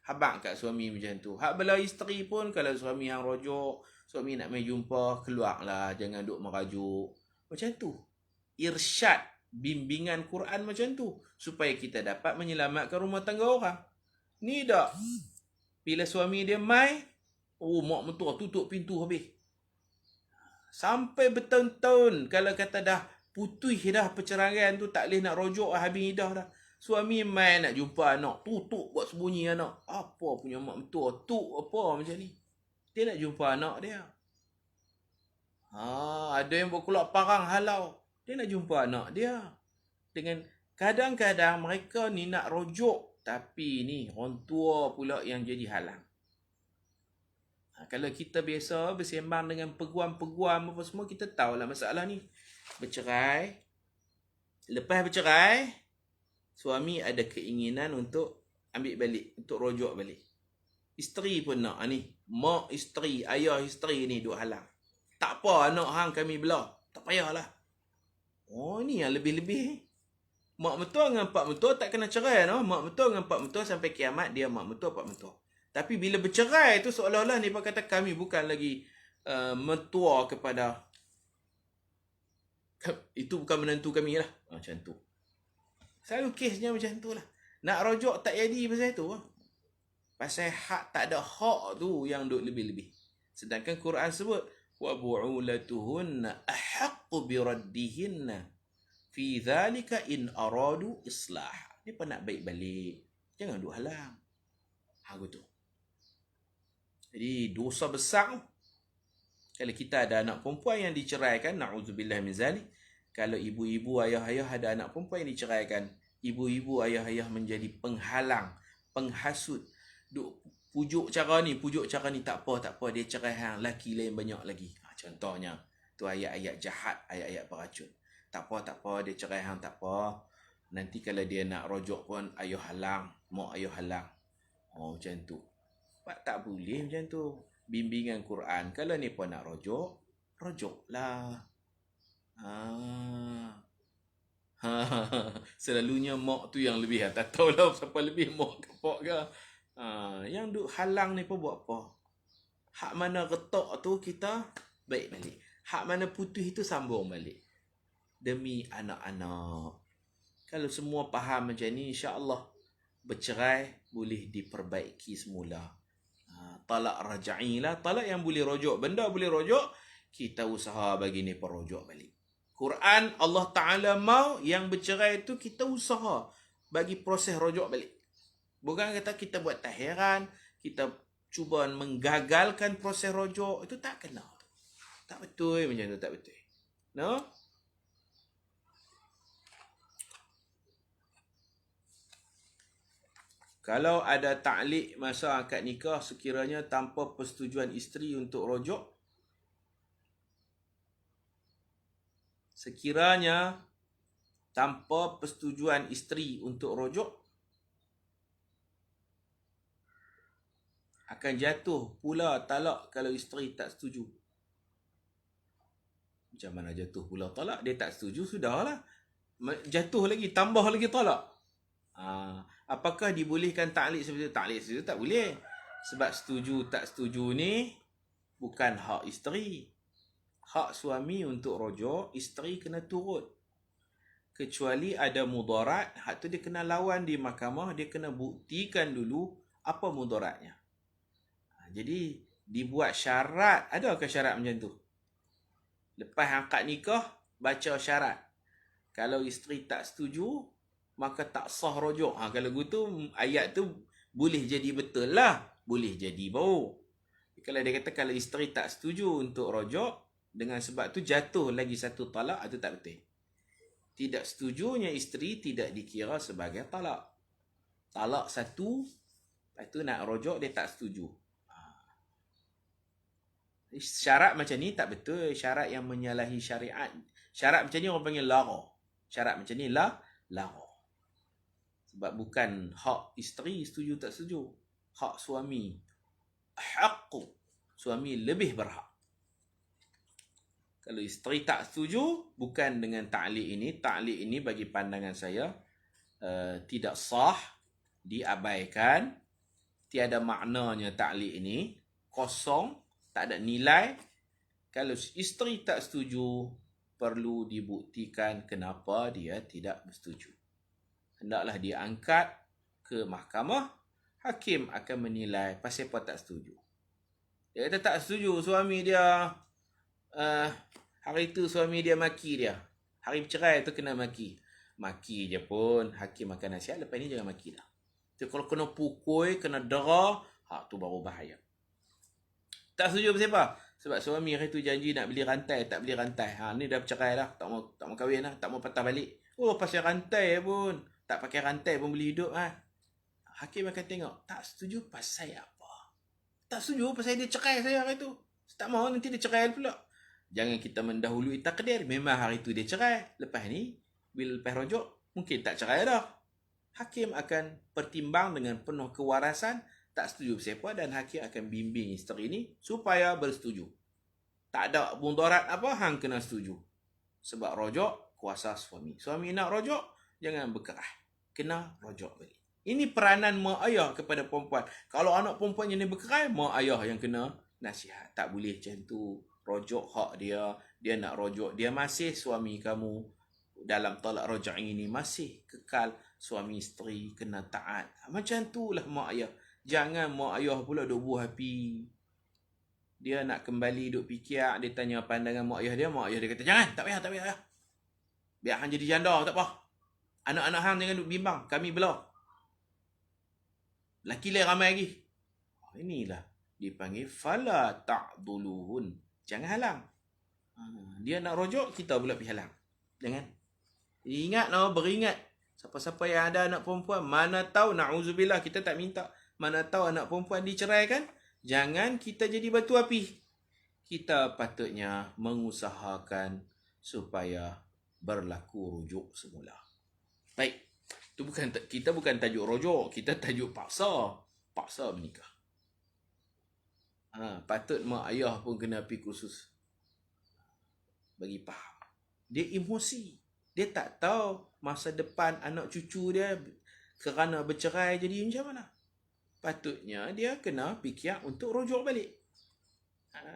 habaq kat suami macam tu. Hak belah isteri pun, kalau suami hang rujuk, suami nak main jumpa, keluarlah. Jangan duk merajuk. Macam tu. Irsyad, bimbingan Quran macam tu. Supaya kita dapat menyelamatkan rumah tangga orang. Ni dak. Bila suami dia mai, mak mentua tutup pintu habis. Sampai bertahun-tahun, kalau kata dah putih dah perceraian tu, tak boleh nak rujuk, habis dah dah. Suami mai nak jumpa anak, tutup buat sembunyi anak. Apa punya mak mentua, tu apa macam ni. Dia nak jumpa anak dia. Ada yang berkulak parang halau. Dia nak jumpa anak dia. Dengan kadang-kadang mereka ni nak rujuk, tapi ni orang tua pula yang jadi halang. Kalau kita biasa bersembang dengan peguam-peguam apa semua, kita tahulah masalah ni. Bercerai. Lepas bercerai, suami ada keinginan untuk ambil balik, untuk rujuk balik. Isteri pun nak ni. Mak isteri, ayah isteri ni duk halang. Tak apa anak hang kami belah. Tak payahlah. Oh ni yang lebih-lebih. Mak mentua dengan pak mentua tak kena cerai no. Mak mentua dengan pak mentua sampai kiamat dia mak mentua pak mentua. Tapi bila bercerai tu seolah-olah ni pak kata kami bukan lagi mentua kepada itu bukan menantu kami lah. Macam tu. Selalu kesnya macam tu lah. Nak rujuk tak jadi pasal tu lah. Pasal hak tak ada hak tu yang duk lebih-lebih. Sedangkan Quran sebut wa bu'ulatuhunna ahaqqu biraddihinna fi dhalika in aradu islah. Dia pun nak baik balik. Jangan duk halang. Gitu. Jadi dosa besar kalau kita ada anak perempuan yang diceraikan, na'udzubillah min zalik. Kalau ibu-ibu, ayah-ayah ada anak perempuan yang diceraikan, ibu-ibu, ayah-ayah menjadi penghalang, penghasut. Duk pujuk cara ni tak apa, dia cerai hang laki lain banyak lagi. Contohnya, tu ayat-ayat jahat, ayat-ayat beracun. Tak apa, dia cerai hang tak apa. Nanti kalau dia nak rujuk pun ayah halang, mak ayah halang. Macam tu. Tak boleh macam tu. Bimbingan Quran, kalau ni pun nak rujuklah. Selalunya mak tu yang lebih. Tak tahulah siapa lebih, mak ke pak ke. Yang duk halang ni pun buat apa? Hak mana retak tu kita baik balik. Hak mana putus itu sambung balik. Demi anak-anak. Kalau semua faham macam ni, insya-Allah bercerai boleh diperbaiki semula. Talak raja'i lah. Talak yang boleh rujuk. Benda boleh rujuk, kita usaha bagi ni perujuk balik. Quran Allah Ta'ala mau yang bercerai tu kita usaha bagi proses rujuk balik. Bukan kata kita buat tahiran, kita cuba menggagalkan proses rujuk. Itu tak kena. Tak betul macam tu, tak betul. No? Kalau ada ta'liq masa akad nikah sekiranya tanpa persetujuan isteri untuk rujuk, sekiranya tanpa persetujuan isteri untuk rujuk, akan jatuh pula talak kalau isteri tak setuju. Macam mana jatuh pula talak? Dia tak setuju, sudahlah. Jatuh lagi, tambah lagi talak. Apakah dibolehkan ta'liq seperti itu? Ta'liq seperti itu tak boleh. Sebab setuju tak setuju ni bukan hak isteri. Hak suami untuk rujuk, isteri kena turut. Kecuali ada mudarat, hak tu dia kena lawan di mahkamah, dia kena buktikan dulu apa mudaratnya. Jadi dibuat syarat. Adakah syarat macam tu? Lepas akad nikah, baca syarat. Kalau isteri tak setuju, maka tak sah rujuk. Kalau gitu ayat tu boleh jadi betul lah. Boleh jadi bau. Kalau dia kata kalau isteri tak setuju untuk rujuk, dengan sebab tu jatuh lagi satu talak, itu tak betul. Tidak setujunya isteri tidak dikira sebagai talak. Talak satu, lepas tu nak rujuk dia tak setuju. Syarat macam ni tak betul. Syarat yang menyalahi syariat. Syarat macam ni orang panggil lara. Syarat macam ni lara. Sebab bukan hak isteri setuju tak setuju. Hak suami. Haqqu. Suami lebih berhak. Kalau isteri tak setuju, bukan dengan ta'liq ini. Ta'liq ini bagi pandangan saya tidak sah, diabaikan. Tiada maknanya ta'liq ini. Kosong, tak ada nilai. Kalau isteri tak setuju, perlu dibuktikan kenapa dia tidak bersetuju. Hendaklah dia angkat ke mahkamah, hakim akan menilai pasal apa tak setuju. Dia kata tak setuju, suami dia hari tu suami dia maki dia. Hari bercerai tu kena maki. Maki je pun hakim akan nasihat, lepas ni jangan maki dah. So, kalau kena pukul, kena dera, tu baru bahaya. Tak setuju pasal apa? Sebab suami hari tu janji nak beli rantai, tak beli rantai. Ni dah bercerai dah, tak mau kahwin dah, tak mau patah balik. Oh, pasal rantai pun. Tak pakai rantai pun boleh hidup Hakim akan tengok, tak setuju pasal apa? Tak setuju pasal dia cerai saya hari tu. Tak mau nanti dia cerai pula. Jangan kita mendahului takdir. Memang hari tu dia cerai. Lepas ni, bila lepas rojok, mungkin tak cerai dah. Hakim akan pertimbang dengan penuh kewarasan, tak setuju siapa, dan hakim akan bimbing isteri ni supaya bersetuju. Tak ada mudarat apa, hang kena setuju. Sebab rojok kuasa suami. Suami nak rojok, jangan berkerah. Kena rojok balik. Ini peranan mak ayah kepada perempuan. Kalau anak perempuan yang bercerai, mak ayah yang kena nasihat. Tak boleh macam tu. Rojok hak dia. Dia nak rojok. Dia masih suami kamu. Dalam talak rojak ini masih kekal suami isteri, kena taat. Macam itulah mak ayah. Jangan mak ayah pula duk buah api. Dia nak kembali duk fikir, dia tanya pandangan mak ayah dia kata, jangan, tak payah. Biar hang jadi janda, tak apa. Anak-anak hang jangan duk bimbang, kami belah. Laki lain ramai lagi. Inilah dipanggil fala ta'duluhun. Jangan halang. Dia nak rojok, kita pula pergi halang. Jangan. Ingat beringat. Siapa-siapa yang ada anak perempuan, mana tahu, na'udzubillah, kita tak minta. Mana tahu anak perempuan diceraikan, jangan kita jadi batu api. Kita patutnya mengusahakan supaya berlaku rujuk semula. Baik. Kita bukan tajuk rojok, kita tajuk paksa menikah. Patut mak ayah pun kena pergi kursus bagi faham. Dia emosi, dia tak tahu masa depan anak cucu dia kerana bercerai jadi macam mana. Patutnya dia kena fikir untuk rojok balik.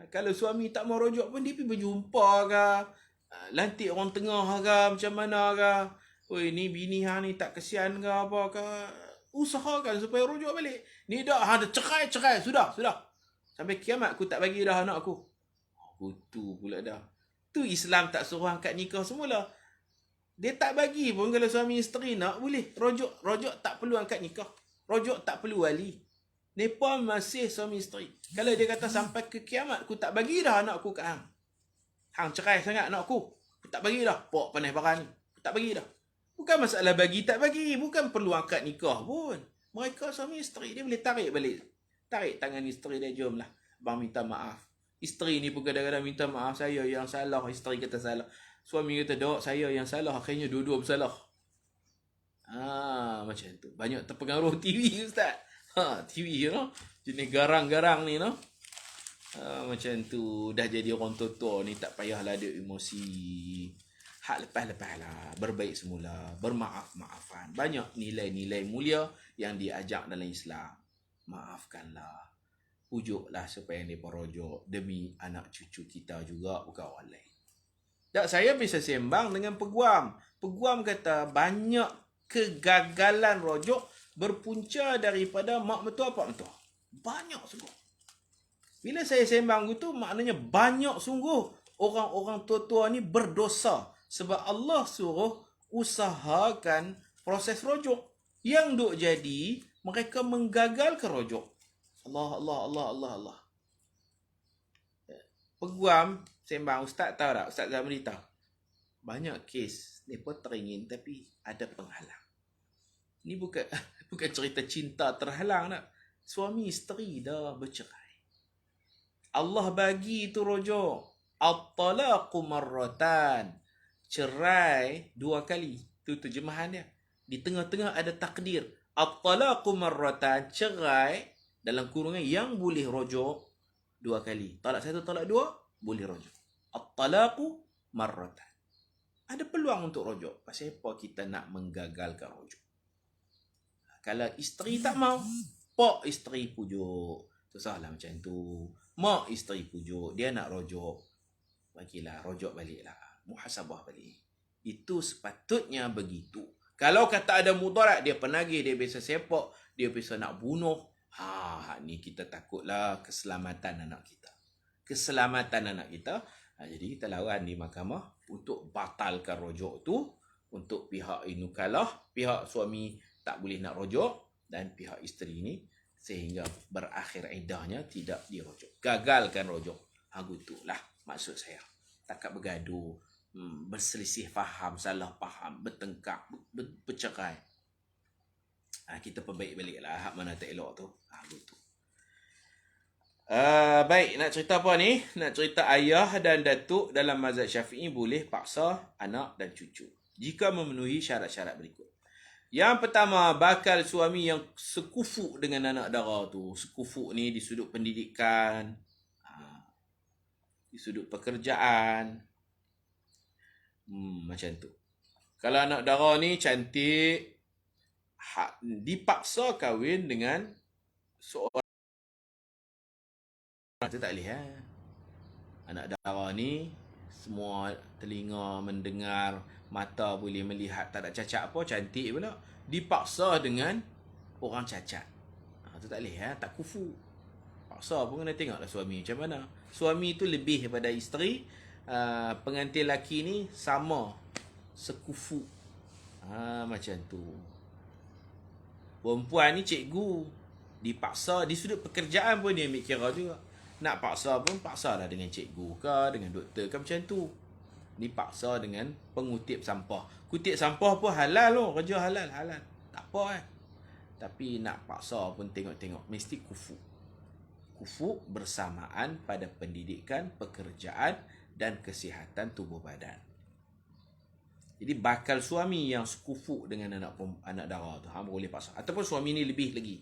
Kalau suami tak mau rojok pun, dia pergi berjumpa ke, lantik orang tengah ke, macam mana ke. Oi, ni bini hang ni tak kesian ke apa ke. Usahakan supaya rujuk balik. Ni dah ada cerai. Sudah. Sampai kiamat aku tak bagi dah anak aku. Betul pula dah. Tu Islam tak suruh angkat nikah semula. Dia tak bagi pun kalau suami isteri nak, boleh. Rujuk tak perlu angkat nikah. Rujuk tak perlu wali. Ni pun masih suami isteri. Kalau dia kata sampai ke kiamat, aku tak bagi dah anak aku kat hang. Hang cerai sangat anak aku. Aku tak bagi dah. Pok panas barang ni. Aku tak bagi dah. Bukan masalah bagi tak bagi. Bukan perlu angkat nikah pun. Mereka suami isteri, dia boleh tarik balik. Tarik tangan isteri dia, jomlah. Abang minta maaf. Isteri ni pun kadang-kadang minta maaf, saya yang salah. Isteri kata salah. Suami kata, dok, saya yang salah. Akhirnya dua-dua bersalah. Macam tu. Banyak terpengaruh TV, Ustaz. TV, jenis garang-garang ni, macam tu. Dah jadi orang tua ni, tak payahlah ada emosi. Hak lepas-lepas lah. Berbaik semula. Bermaaf-maafan. Banyak nilai-nilai mulia yang diajak dalam Islam. Maafkanlah. Pujuklah supaya dia merojok. Demi anak cucu kita juga. Bukan orang lain. Tak, saya bisa sembang dengan peguam. Peguam kata banyak kegagalan rojok berpunca daripada mak mertua, pak mertua. Banyak sungguh. Bila saya sembang gitu, maknanya banyak sungguh orang-orang tua-tua ni berdosa. Sebab Allah suruh usahakan proses rojok. Yang duk jadi, mereka menggagalkan rojok. Allah. Peguam sembang, Ustaz tahu tak? Ustaz Zamri tahu. Banyak kes, mereka teringin tapi ada penghalang. Ini bukan cerita cinta terhalang nak. Suami isteri dah bercerai. Allah bagi itu rojok. At-talaqu marratan. Cerai 2 kali. Itu terjemahan dia. Di tengah-tengah ada takdir. At-talaqu marratan. Cerai dalam kurungan yang boleh rojok 2 kali. Talak 1, talak 2, boleh rojok. At-talaqu marratan. Ada peluang untuk rojok. Pasal apa kita nak menggagalkan rojok? Kalau isteri tak mau, pak isteri pujuk. Susahlah macam tu. Mak isteri pujuk. Dia nak rojok. Bagilah, rojok baliklah. Muhasabah balik. Itu sepatutnya begitu. Kalau kata ada mudarat, dia penagih, dia biasa sepak, dia biasa nak bunuh. Ni kita takutlah keselamatan anak kita. Jadi kita lawan di mahkamah untuk batalkan rojok tu. Untuk pihak ini kalah, pihak suami tak boleh nak rojok, dan pihak isteri ni sehingga berakhir iddahnya tidak dirojok. Gagalkan rojok. Gutulah maksud saya. Takat bergaduh, berselisih faham, salah faham, bertengkar, bercerai. Kita perbaik baliklah hak mana tak elok tu. Gutu. Baik, nak cerita apa ni? Nak cerita ayah dan datuk dalam mazhab Syafi'i boleh paksa anak dan cucu jika memenuhi syarat-syarat berikut. Yang pertama, bakal suami yang sekufu dengan anak dara tu. Sekufu ni di sudut pendidikan, di sudut pekerjaan, macam tu. Kalau anak dara ni cantik, dipaksa kahwin dengan seorang, itu tak boleh. Anak dara ni semua telinga mendengar, mata boleh melihat, tak ada cacat apa, cantik pula, dipaksa dengan orang cacat. Itu tak boleh. Tak kufu. Paksa pun kena tengoklah suami macam mana. Suami tu lebih daripada isteri. Pengantin lelaki ni sama, sekufu. Macam tu. Perempuan ni cikgu, dipaksa di sudut pekerjaan pun dia ambil kira juga. Nak paksa pun paksalah dengan cikgu ke, dengan doktor ke, macam tu. Dipaksa dengan pengutip sampah. Kutip sampah pun halal loh, kerja halal. Tak apa Tapi nak paksa pun tengok-tengok mesti kufu. Kufu bersamaan pada pendidikan, pekerjaan dan kesihatan tubuh badan. Jadi bakal suami yang sekufu dengan anak dara tu, boleh paksa. Ataupun suami ni lebih lagi.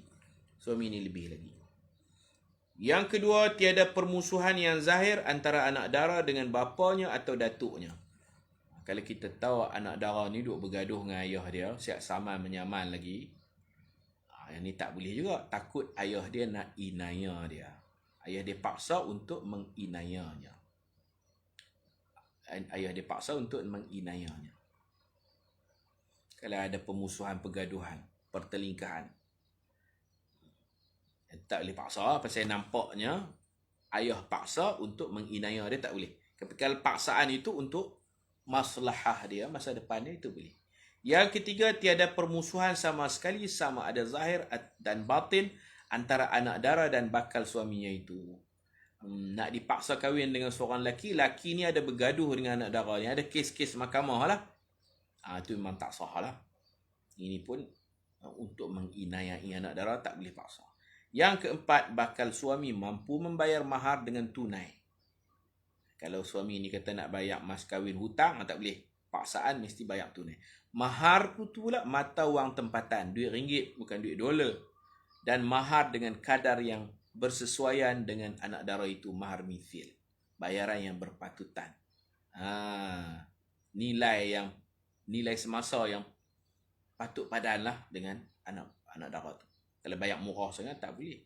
Yang kedua, tiada permusuhan yang zahir antara anak dara dengan bapanya atau datuknya. Kalau kita tahu anak dara ni duk bergaduh dengan ayah dia, siap saman menyaman lagi, yang ni tak boleh juga. Takut ayah dia nak inaya dia. Ayah dia paksa untuk menginayanya. Kalau ada permusuhan, pergaduhan, pertelingkahan, tak boleh paksa. Pasal nampaknya ayah paksa untuk menginaya dia, tak boleh. Kalau paksaan itu untuk maslahah dia, masa depan dia, itu boleh. Yang ketiga, tiada permusuhan sama sekali, sama ada zahir dan batin antara anak dara dan bakal suaminya itu. Nak dipaksa kahwin dengan seorang lelaki, lelaki ni ada bergaduh dengan anak dara, yang ada kes-kes mahkamah lah. Itu memang tak sah lah. Ini pun untuk menginayai anak dara, tak boleh paksa. Yang keempat, bakal suami mampu membayar mahar dengan tunai. Kalau suami ni kata nak bayar mas kahwin hutang, tak boleh. Paksaan mesti bayar tunai. Mahar tu pula mata wang tempatan, duit ringgit bukan duit dolar. Dan mahar dengan kadar yang bersesuaian dengan anak dara itu, mahar mithil. Bayaran yang berpatutan. Nilai semasa yang patut padanlah dengan anak dara tu. Kalau bayar murah sangat, tak boleh.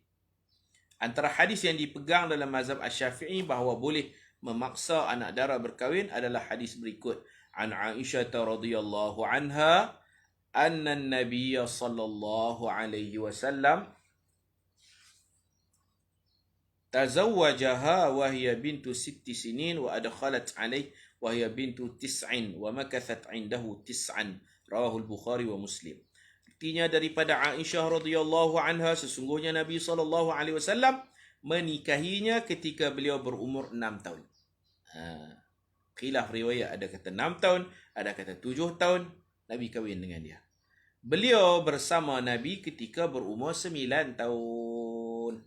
Antara hadis yang dipegang dalam mazhab Asy-Syafi'i bahawa boleh memaksa anak dara berkahwin adalah hadis berikut. An Aisyah radhiyallahu anha anna an-nabiy sallallahu alaihi wasallam tazawwajaha wa hiya bintu 6 sinin wa adkhalat alaihi wa hiya bintu 9 wa makathat indahu 9. Rawahu al-Bukhari wa Muslim. Artinya daripada Aisyah radhiyallahu anha, sesungguhnya Nabi SAW menikahinya ketika beliau berumur 6 tahun. Khilaf riwayat, ada kata 6 tahun, ada kata 7 tahun Nabi kahwin dengan dia. Beliau bersama Nabi ketika berumur 9 tahun.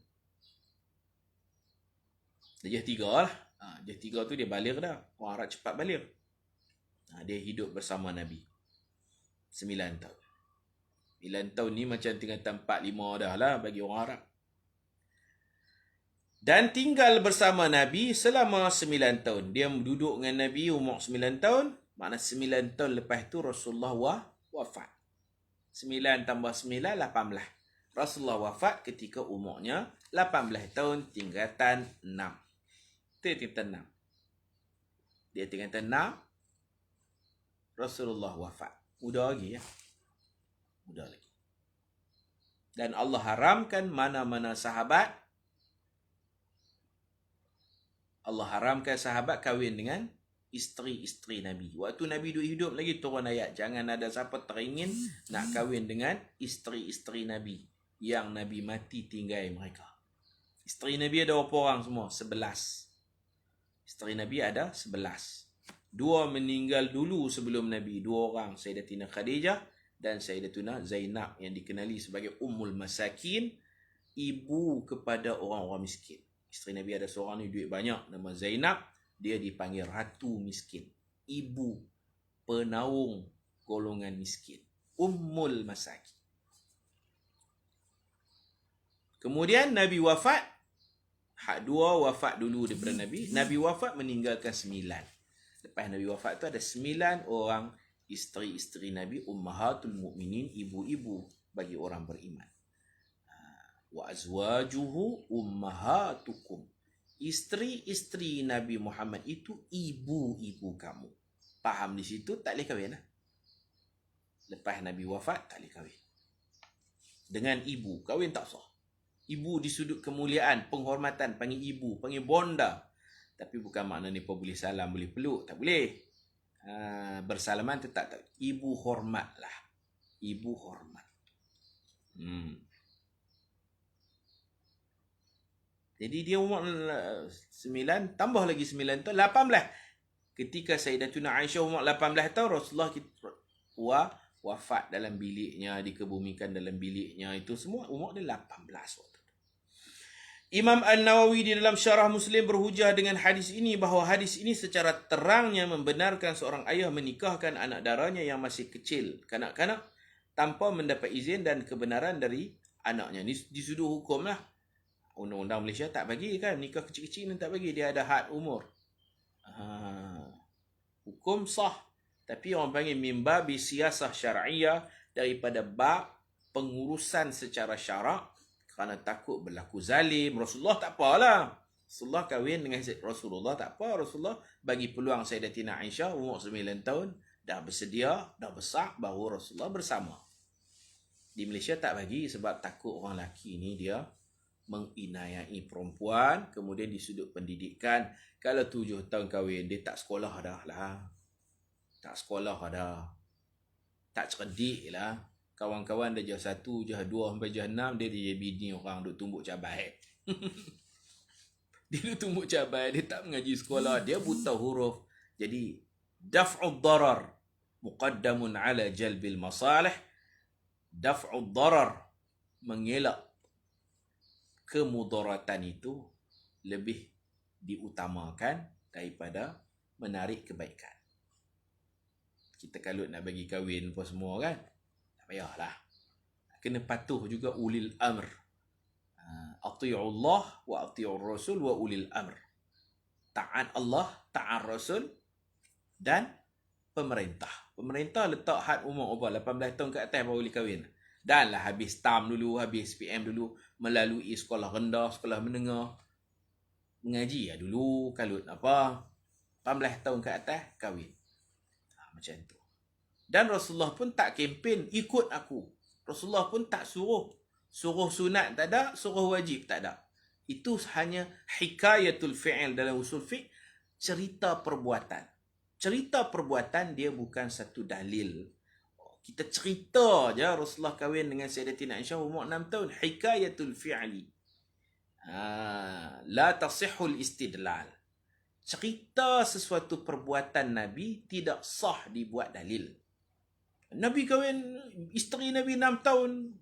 Darjah 3 lah. Darjah 3 tu dia baligh dah. Orang Arab cepat baligh. Dia hidup bersama Nabi 9 tahun. 9 tahun ni macam tingkatan 4-5 dah lah bagi orang Arab. Dan tinggal bersama Nabi selama 9 tahun. Dia duduk dengan Nabi umur 9 tahun. Makna 9 tahun lepas tu Rasulullah wafat. 9 tambah 9, 18. Rasulullah wafat ketika umurnya 18 tahun, tingkatan 6. Itu tingkatan 6. Dia tingkatan 6. Rasulullah wafat. Muda lagi ya. Muda lagi. Dan Allah haramkan mana-mana sahabat. Allah haramkan sahabat kahwin dengan isteri-isteri Nabi. Waktu Nabi hidup lagi turun ayat. Jangan ada siapa teringin nak kahwin dengan isteri-isteri Nabi. Yang Nabi mati tinggal mereka. Isteri Nabi ada berapa orang semua? 11. Isteri Nabi ada 11. 2 meninggal dulu sebelum Nabi. 2 orang, Sayyidatina Khadijah dan Sayyidatuna Zainab yang dikenali sebagai Ummul Masakin, ibu kepada orang-orang miskin. Isteri Nabi ada seorang ni duit banyak, nama Zainab, dia dipanggil Ratu Miskin. Ibu penaung golongan miskin. Ummul Masakin. Kemudian Nabi wafat. Hak 2 wafat dulu daripada Nabi. Nabi wafat meninggalkan 9. Lepas Nabi wafat tu ada 9 orang isteri-isteri Nabi, ummahatul mukminin, ibu-ibu bagi orang beriman. Wa azwajuhu ummahatukum. Isteri-isteri Nabi Muhammad itu ibu-ibu kamu. Faham di situ, tak boleh kahwin lah. Lepas Nabi wafat, tak boleh kahwin. Dengan ibu, kahwin tak sah. Ibu di sudut kemuliaan, penghormatan, panggil ibu, panggil bonda. Tapi bukan maknanya boleh salam, boleh peluk. Tak boleh. Bersalaman tetap tak. Ibu hormatlah. Ibu hormat. Jadi dia umur 9, tambah lagi 9 tahun, 18. Ketika Sayyidatuna Aisyah umur 18 tahun, Rasulullah wafat dalam biliknya, dikebumikan dalam biliknya. Itu semua umur dia 18 waktu. Imam An-Nawawi di dalam Syarah Muslim berhujah dengan hadis ini bahawa hadis ini secara terangnya membenarkan seorang ayah menikahkan anak daranya yang masih kecil, kanak-kanak, tanpa mendapat izin dan kebenaran dari anaknya. Ini di sudut hukum lah. Undang-undang Malaysia tak bagi kan, nikah kecil-kecil ni tak bagi, dia ada had umur. Hukum sah. Tapi orang panggil mimba bisiasah syar'iyah, daripada bab pengurusan secara syarak, kerana takut berlaku zalim. Rasulullah tak apalah. Rasulullah kahwin dengan Rasulullah tak apa. Rasulullah bagi peluang Sayyidatina Aisyah umur 9 tahun, dah bersedia, dah besar, baru Rasulullah bersama. Di Malaysia tak bagi sebab takut orang lelaki ni dia menginayai perempuan. Kemudian di sudut pendidikan, kalau 7 tahun kahwin, dia tak sekolah dah lah. Tak sekolah dah. Tak cerdik lah. Kawan-kawan dah jah 1, jah 2 sampai jah 6, dia jadi bini orang duk tumbuk cabai. Dia duk tumbuk cabai, dia tak mengaji sekolah, dia buta huruf. Jadi daf'ud darar muqaddamun ala jalbil masalih. Daf'ud darar, mengelak kemudaratan itu lebih diutamakan daripada menarik kebaikan. Kita kalau nak bagi kahwin apa semua kan, payahlah. Kena patuh juga ulil amr. Ati'ullah wa ati'ur rasul wa ulil amr. Taat Allah, taat Rasul dan pemerintah. Pemerintah letak had umur apa? 18 tahun ke atas baru boleh kahwin. Dan lah habis TAM dulu, habis PM dulu, melalui sekolah rendah, sekolah menengah. Mengaji ya dulu, kalau apa? 18 tahun ke atas kahwin. Macam tu. Dan Rasulullah pun tak kempen ikut aku. Rasulullah pun tak suruh. Suruh sunat tak ada, suruh wajib tak ada. Itu hanya hikayatul fi'il dalam usul fiqh, cerita perbuatan. Cerita perbuatan dia bukan satu dalil. Kita cerita je Rasulullah kahwin dengan Sayyidatina Aisyah umur 6 tahun. Hikayatul fi'li. La tasihul istidlal. Cerita sesuatu perbuatan Nabi tidak sah dibuat dalil. Nabi kahwin, isteri Nabi 6 tahun.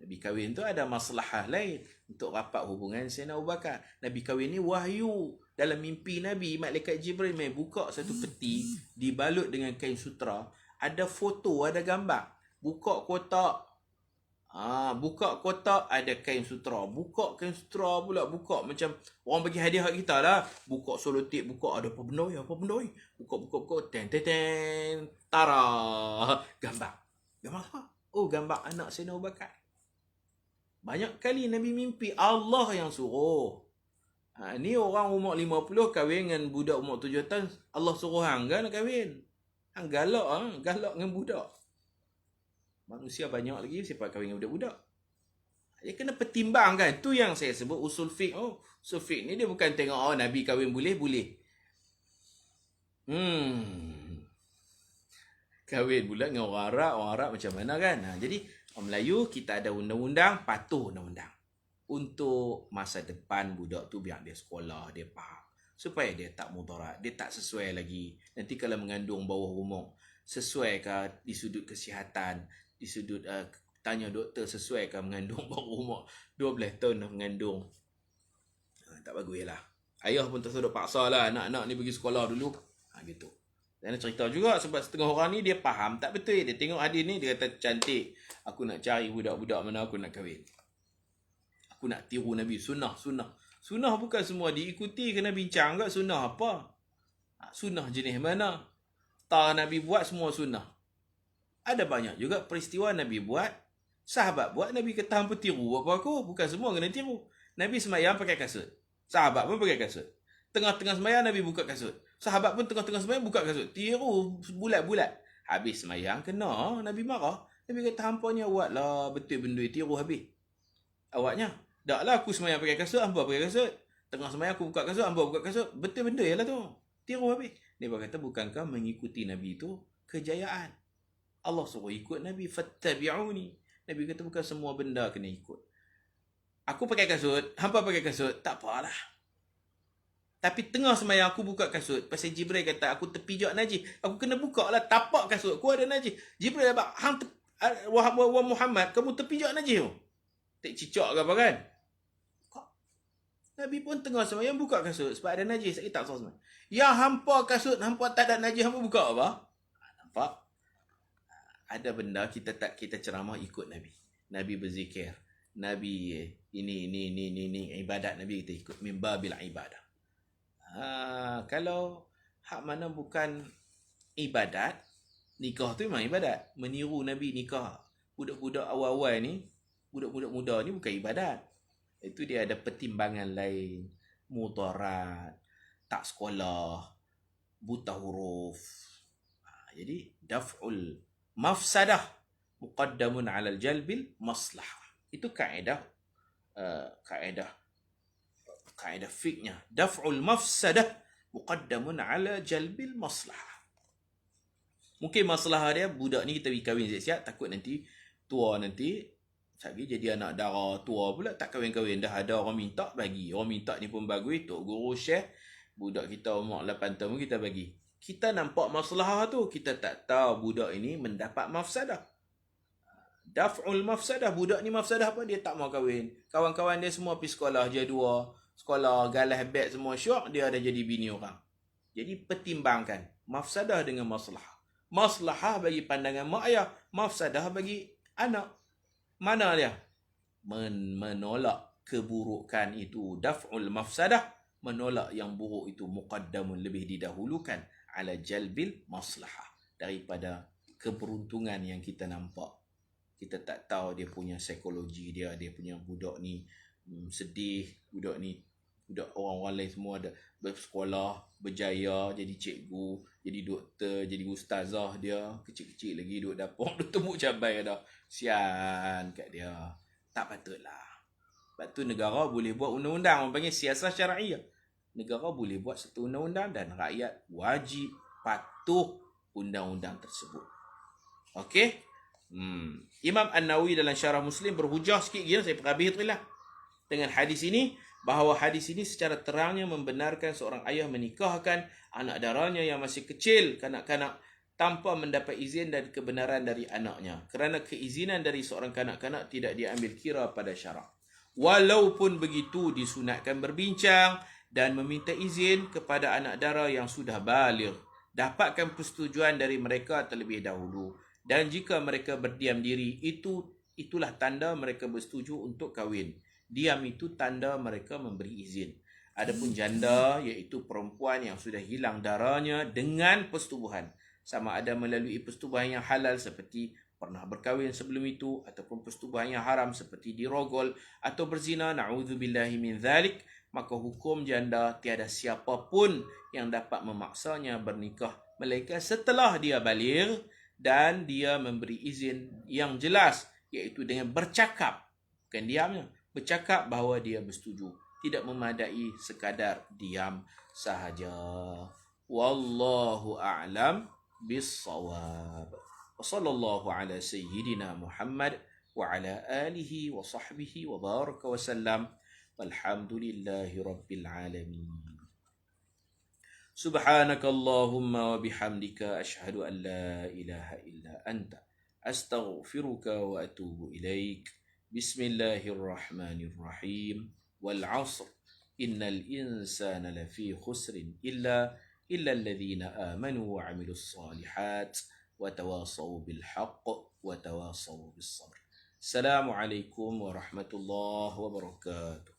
Nabi kahwin tu ada masalah lain. Untuk rapat hubungan Sayyidina Abu Bakar. Nabi kahwin ni wahyu. Dalam mimpi Nabi, Malaikat Jibril main buka satu peti, dibalut dengan kain sutra. Ada foto, ada gambar. Buka kotak. Buka kotak, ada kain sutra. Buka kain sutra pula, buka macam orang bagi hadiah kat kita lah. Buka selotip, buka ada apa benda ni, apa benda ni. Buka, ten, tara. Gambar. Gambar apa? Oh, gambar anak Sayyidina Abu Bakar. Banyak kali Nabi mimpi, Allah yang suruh. Ni orang umur 50 kahwin dengan budak umur 7 tahun. Allah suruh hang kan nak kahwin. Hang galak dengan budak. Manusia banyak lagi siapa kahwin dengan budak-budak. Dia kena pertimbangkan. Tu yang saya sebut usul fiqh. Usul fiqh ni dia bukan tengok Nabi kahwin boleh. Kahwin pula dengan orang Arab macam mana kan. Jadi orang Melayu kita ada undang-undang, patuh undang-undang. Untuk masa depan budak tu biar dia sekolah, dia faham. supaya dia tak mudarat, dia tak sesuai lagi. Nanti kalau mengandung bawah umur, sesuaikah di sudut kesihatan, di sudut tanya doktor, sesuaikah mengandung bawah umur 12 tahun dah mengandung. Tak bagus lah. Ayah pun tersedut paksa lah anak-anak ni pergi sekolah dulu. Gitu. Dan cerita juga sebab setengah orang ni dia faham tak betul. Dia tengok hadis ni dia kata cantik. Aku nak cari budak-budak mana aku nak kahwin. Aku nak tiru Nabi. Sunnah. Sunnah bukan semua diikuti, kena bincang kat sunnah apa. Sunnah jenis mana. Tak Nabi buat semua sunnah. Ada banyak juga peristiwa Nabi buat. Sahabat buat, Nabi kata hampa tiru apa aku. Bukan semua kena tiru. Nabi semayang pakai kasut. Sahabat pun pakai kasut. Tengah-tengah semayang Nabi buka kasut. Sahabat pun tengah-tengah semayang buka kasut. Tiru bulat-bulat. Habis semayang kena. Nabi marah. Nabi kata hampanya awaklah betul benda tiru habis. Awaknya. Taklah aku semayang pakai kasut, hampa pakai kasut. Tengah semayang aku buka kasut, hampa buka kasut. Betul benda je lah tu. Tiru habis. Nabi kata bukankah mengikuti Nabi itu kejayaan. Allah suruh ikut Nabi. Fattabi'uni. Nabi kata bukan semua benda kena ikut. Aku pakai kasut, hampa pakai kasut, tak apalah. Tapi tengah semayang aku buka kasut. Pasal Jibril kata aku terpijak najis. Aku kena buka lah tapak kasut. Aku ada najis. Jibril kata, wah Muhammad, kamu terpijak najis tu. Tak cicak ke apa kan? Nabi pun tengah semayang buka kasut. Sebab ada najis. Saya tak salah semayang. Ya hampa kasut, hampa tak ada najis, hampa buka apa? Nampak? Ada benda kita ceramah ikut Nabi. Nabi berzikir. Nabi ini ibadat Nabi kita ikut mimba bil ibadah. Kalau hak mana bukan ibadat, nikah tu memang ibadat. Meniru Nabi nikah budak-budak awal-awal ni, budak-budak muda ni bukan ibadat. Itu dia ada pertimbangan lain, mudarat, tak sekolah, buta huruf. Jadi daf'ul mafsadah muqaddamun 'ala al-jalbil maslah. Itu kaedah fiqhnya. Daf'ul mafsadah muqaddamun 'ala jalbil maslah. Mungkin masalah dia budak ni kita pergi kahwin siap-siap, takut nanti tua nanti lagi jadi anak dara tua pula tak kahwin-kahwin. Dah ada orang minta bagi. Orang minta ni pun bagus, tok guru syekh. Budak kita umur 8 tahun kita bagi. Kita nampak masalah tu, kita tak tahu budak ini mendapat mafsadah. Daf'ul mafsadah. Budak ni mafsadah apa? Dia tak mau kahwin. Kawan-kawan dia semua pergi sekolah je dua. Sekolah galah beg semua syok. Dia ada jadi bini orang. Jadi pertimbangkan. Mafsadah dengan masalah. Masalah bagi pandangan mak ayah. Mafsadah bagi anak. Mana dia? Menolak keburukan itu. Daf'ul mafsadah. Menolak yang buruk itu. Muqaddamun lebih didahulukan. Ala jalbil maslahah. Daripada keberuntungan yang kita nampak. Kita tak tahu dia punya psikologi dia. Dia punya budak ni sedih. Budak orang-orang lain semua ada bersekolah, berjaya, jadi cikgu, jadi doktor, jadi ustazah dia. Kecil-kecil lagi duduk dapur, duduk tembuk cabai dah. Sian kat dia. Tak patutlah. Sebab tu negara boleh buat undang-undang. Orang panggil siasat syar'iyah. Negara boleh buat satu undang-undang dan rakyat wajib patuh undang-undang tersebut. Okey? Imam An-Nawawi dalam Syarah Muslim berhujah sikit gila, saya perhabis tu lah. Dengan hadis ini, bahawa hadis ini secara terangnya membenarkan seorang ayah menikahkan anak darahnya yang masih kecil, kanak-kanak, tanpa mendapat izin dan kebenaran dari anaknya. Kerana keizinan dari seorang kanak-kanak tidak diambil kira pada syarak. Walaupun begitu, disunatkan berbincang dan meminta izin kepada anak dara yang sudah baligh. Dapatkan persetujuan dari mereka terlebih dahulu. Dan jika mereka berdiam diri, itulah tanda mereka bersetuju untuk kahwin. Diam itu tanda mereka memberi izin. Adapun janda, iaitu perempuan yang sudah hilang darahnya dengan persetubuhan. Sama ada melalui persetubuhan yang halal seperti pernah berkahwin sebelum itu, ataupun persetubuhan yang haram seperti dirogol atau berzina, na'udzubillahi min dzalik, maka hukum janda tiada siapapun yang dapat memaksanya bernikah melainkan setelah dia baligh dan dia memberi izin yang jelas, iaitu dengan bercakap, bukan diamnya, bercakap bahawa dia bersetuju. Tidak memadai sekadar diam sahaja. Wallahu a'lam bis-shawab. Wa sallallahu ala sayyidina Muhammad wa ala alihi wa sahbihi wa baraka wa sallam. Walhamdulillahi rabbil alamin. Subhanakallahumma wa bihamdika asyhadu an la ilaha illa anta astaghfiruka wa atubu ilaik. Bismillahirrahmanirrahim. Wal 'asr. Innal insana lafi khusrin illa alladhina amanu wa 'amilus solihat wa tawasaw bil haqq wa tawasaw bis sabr. Assalamualaikum warahmatullahi wabarakatuh.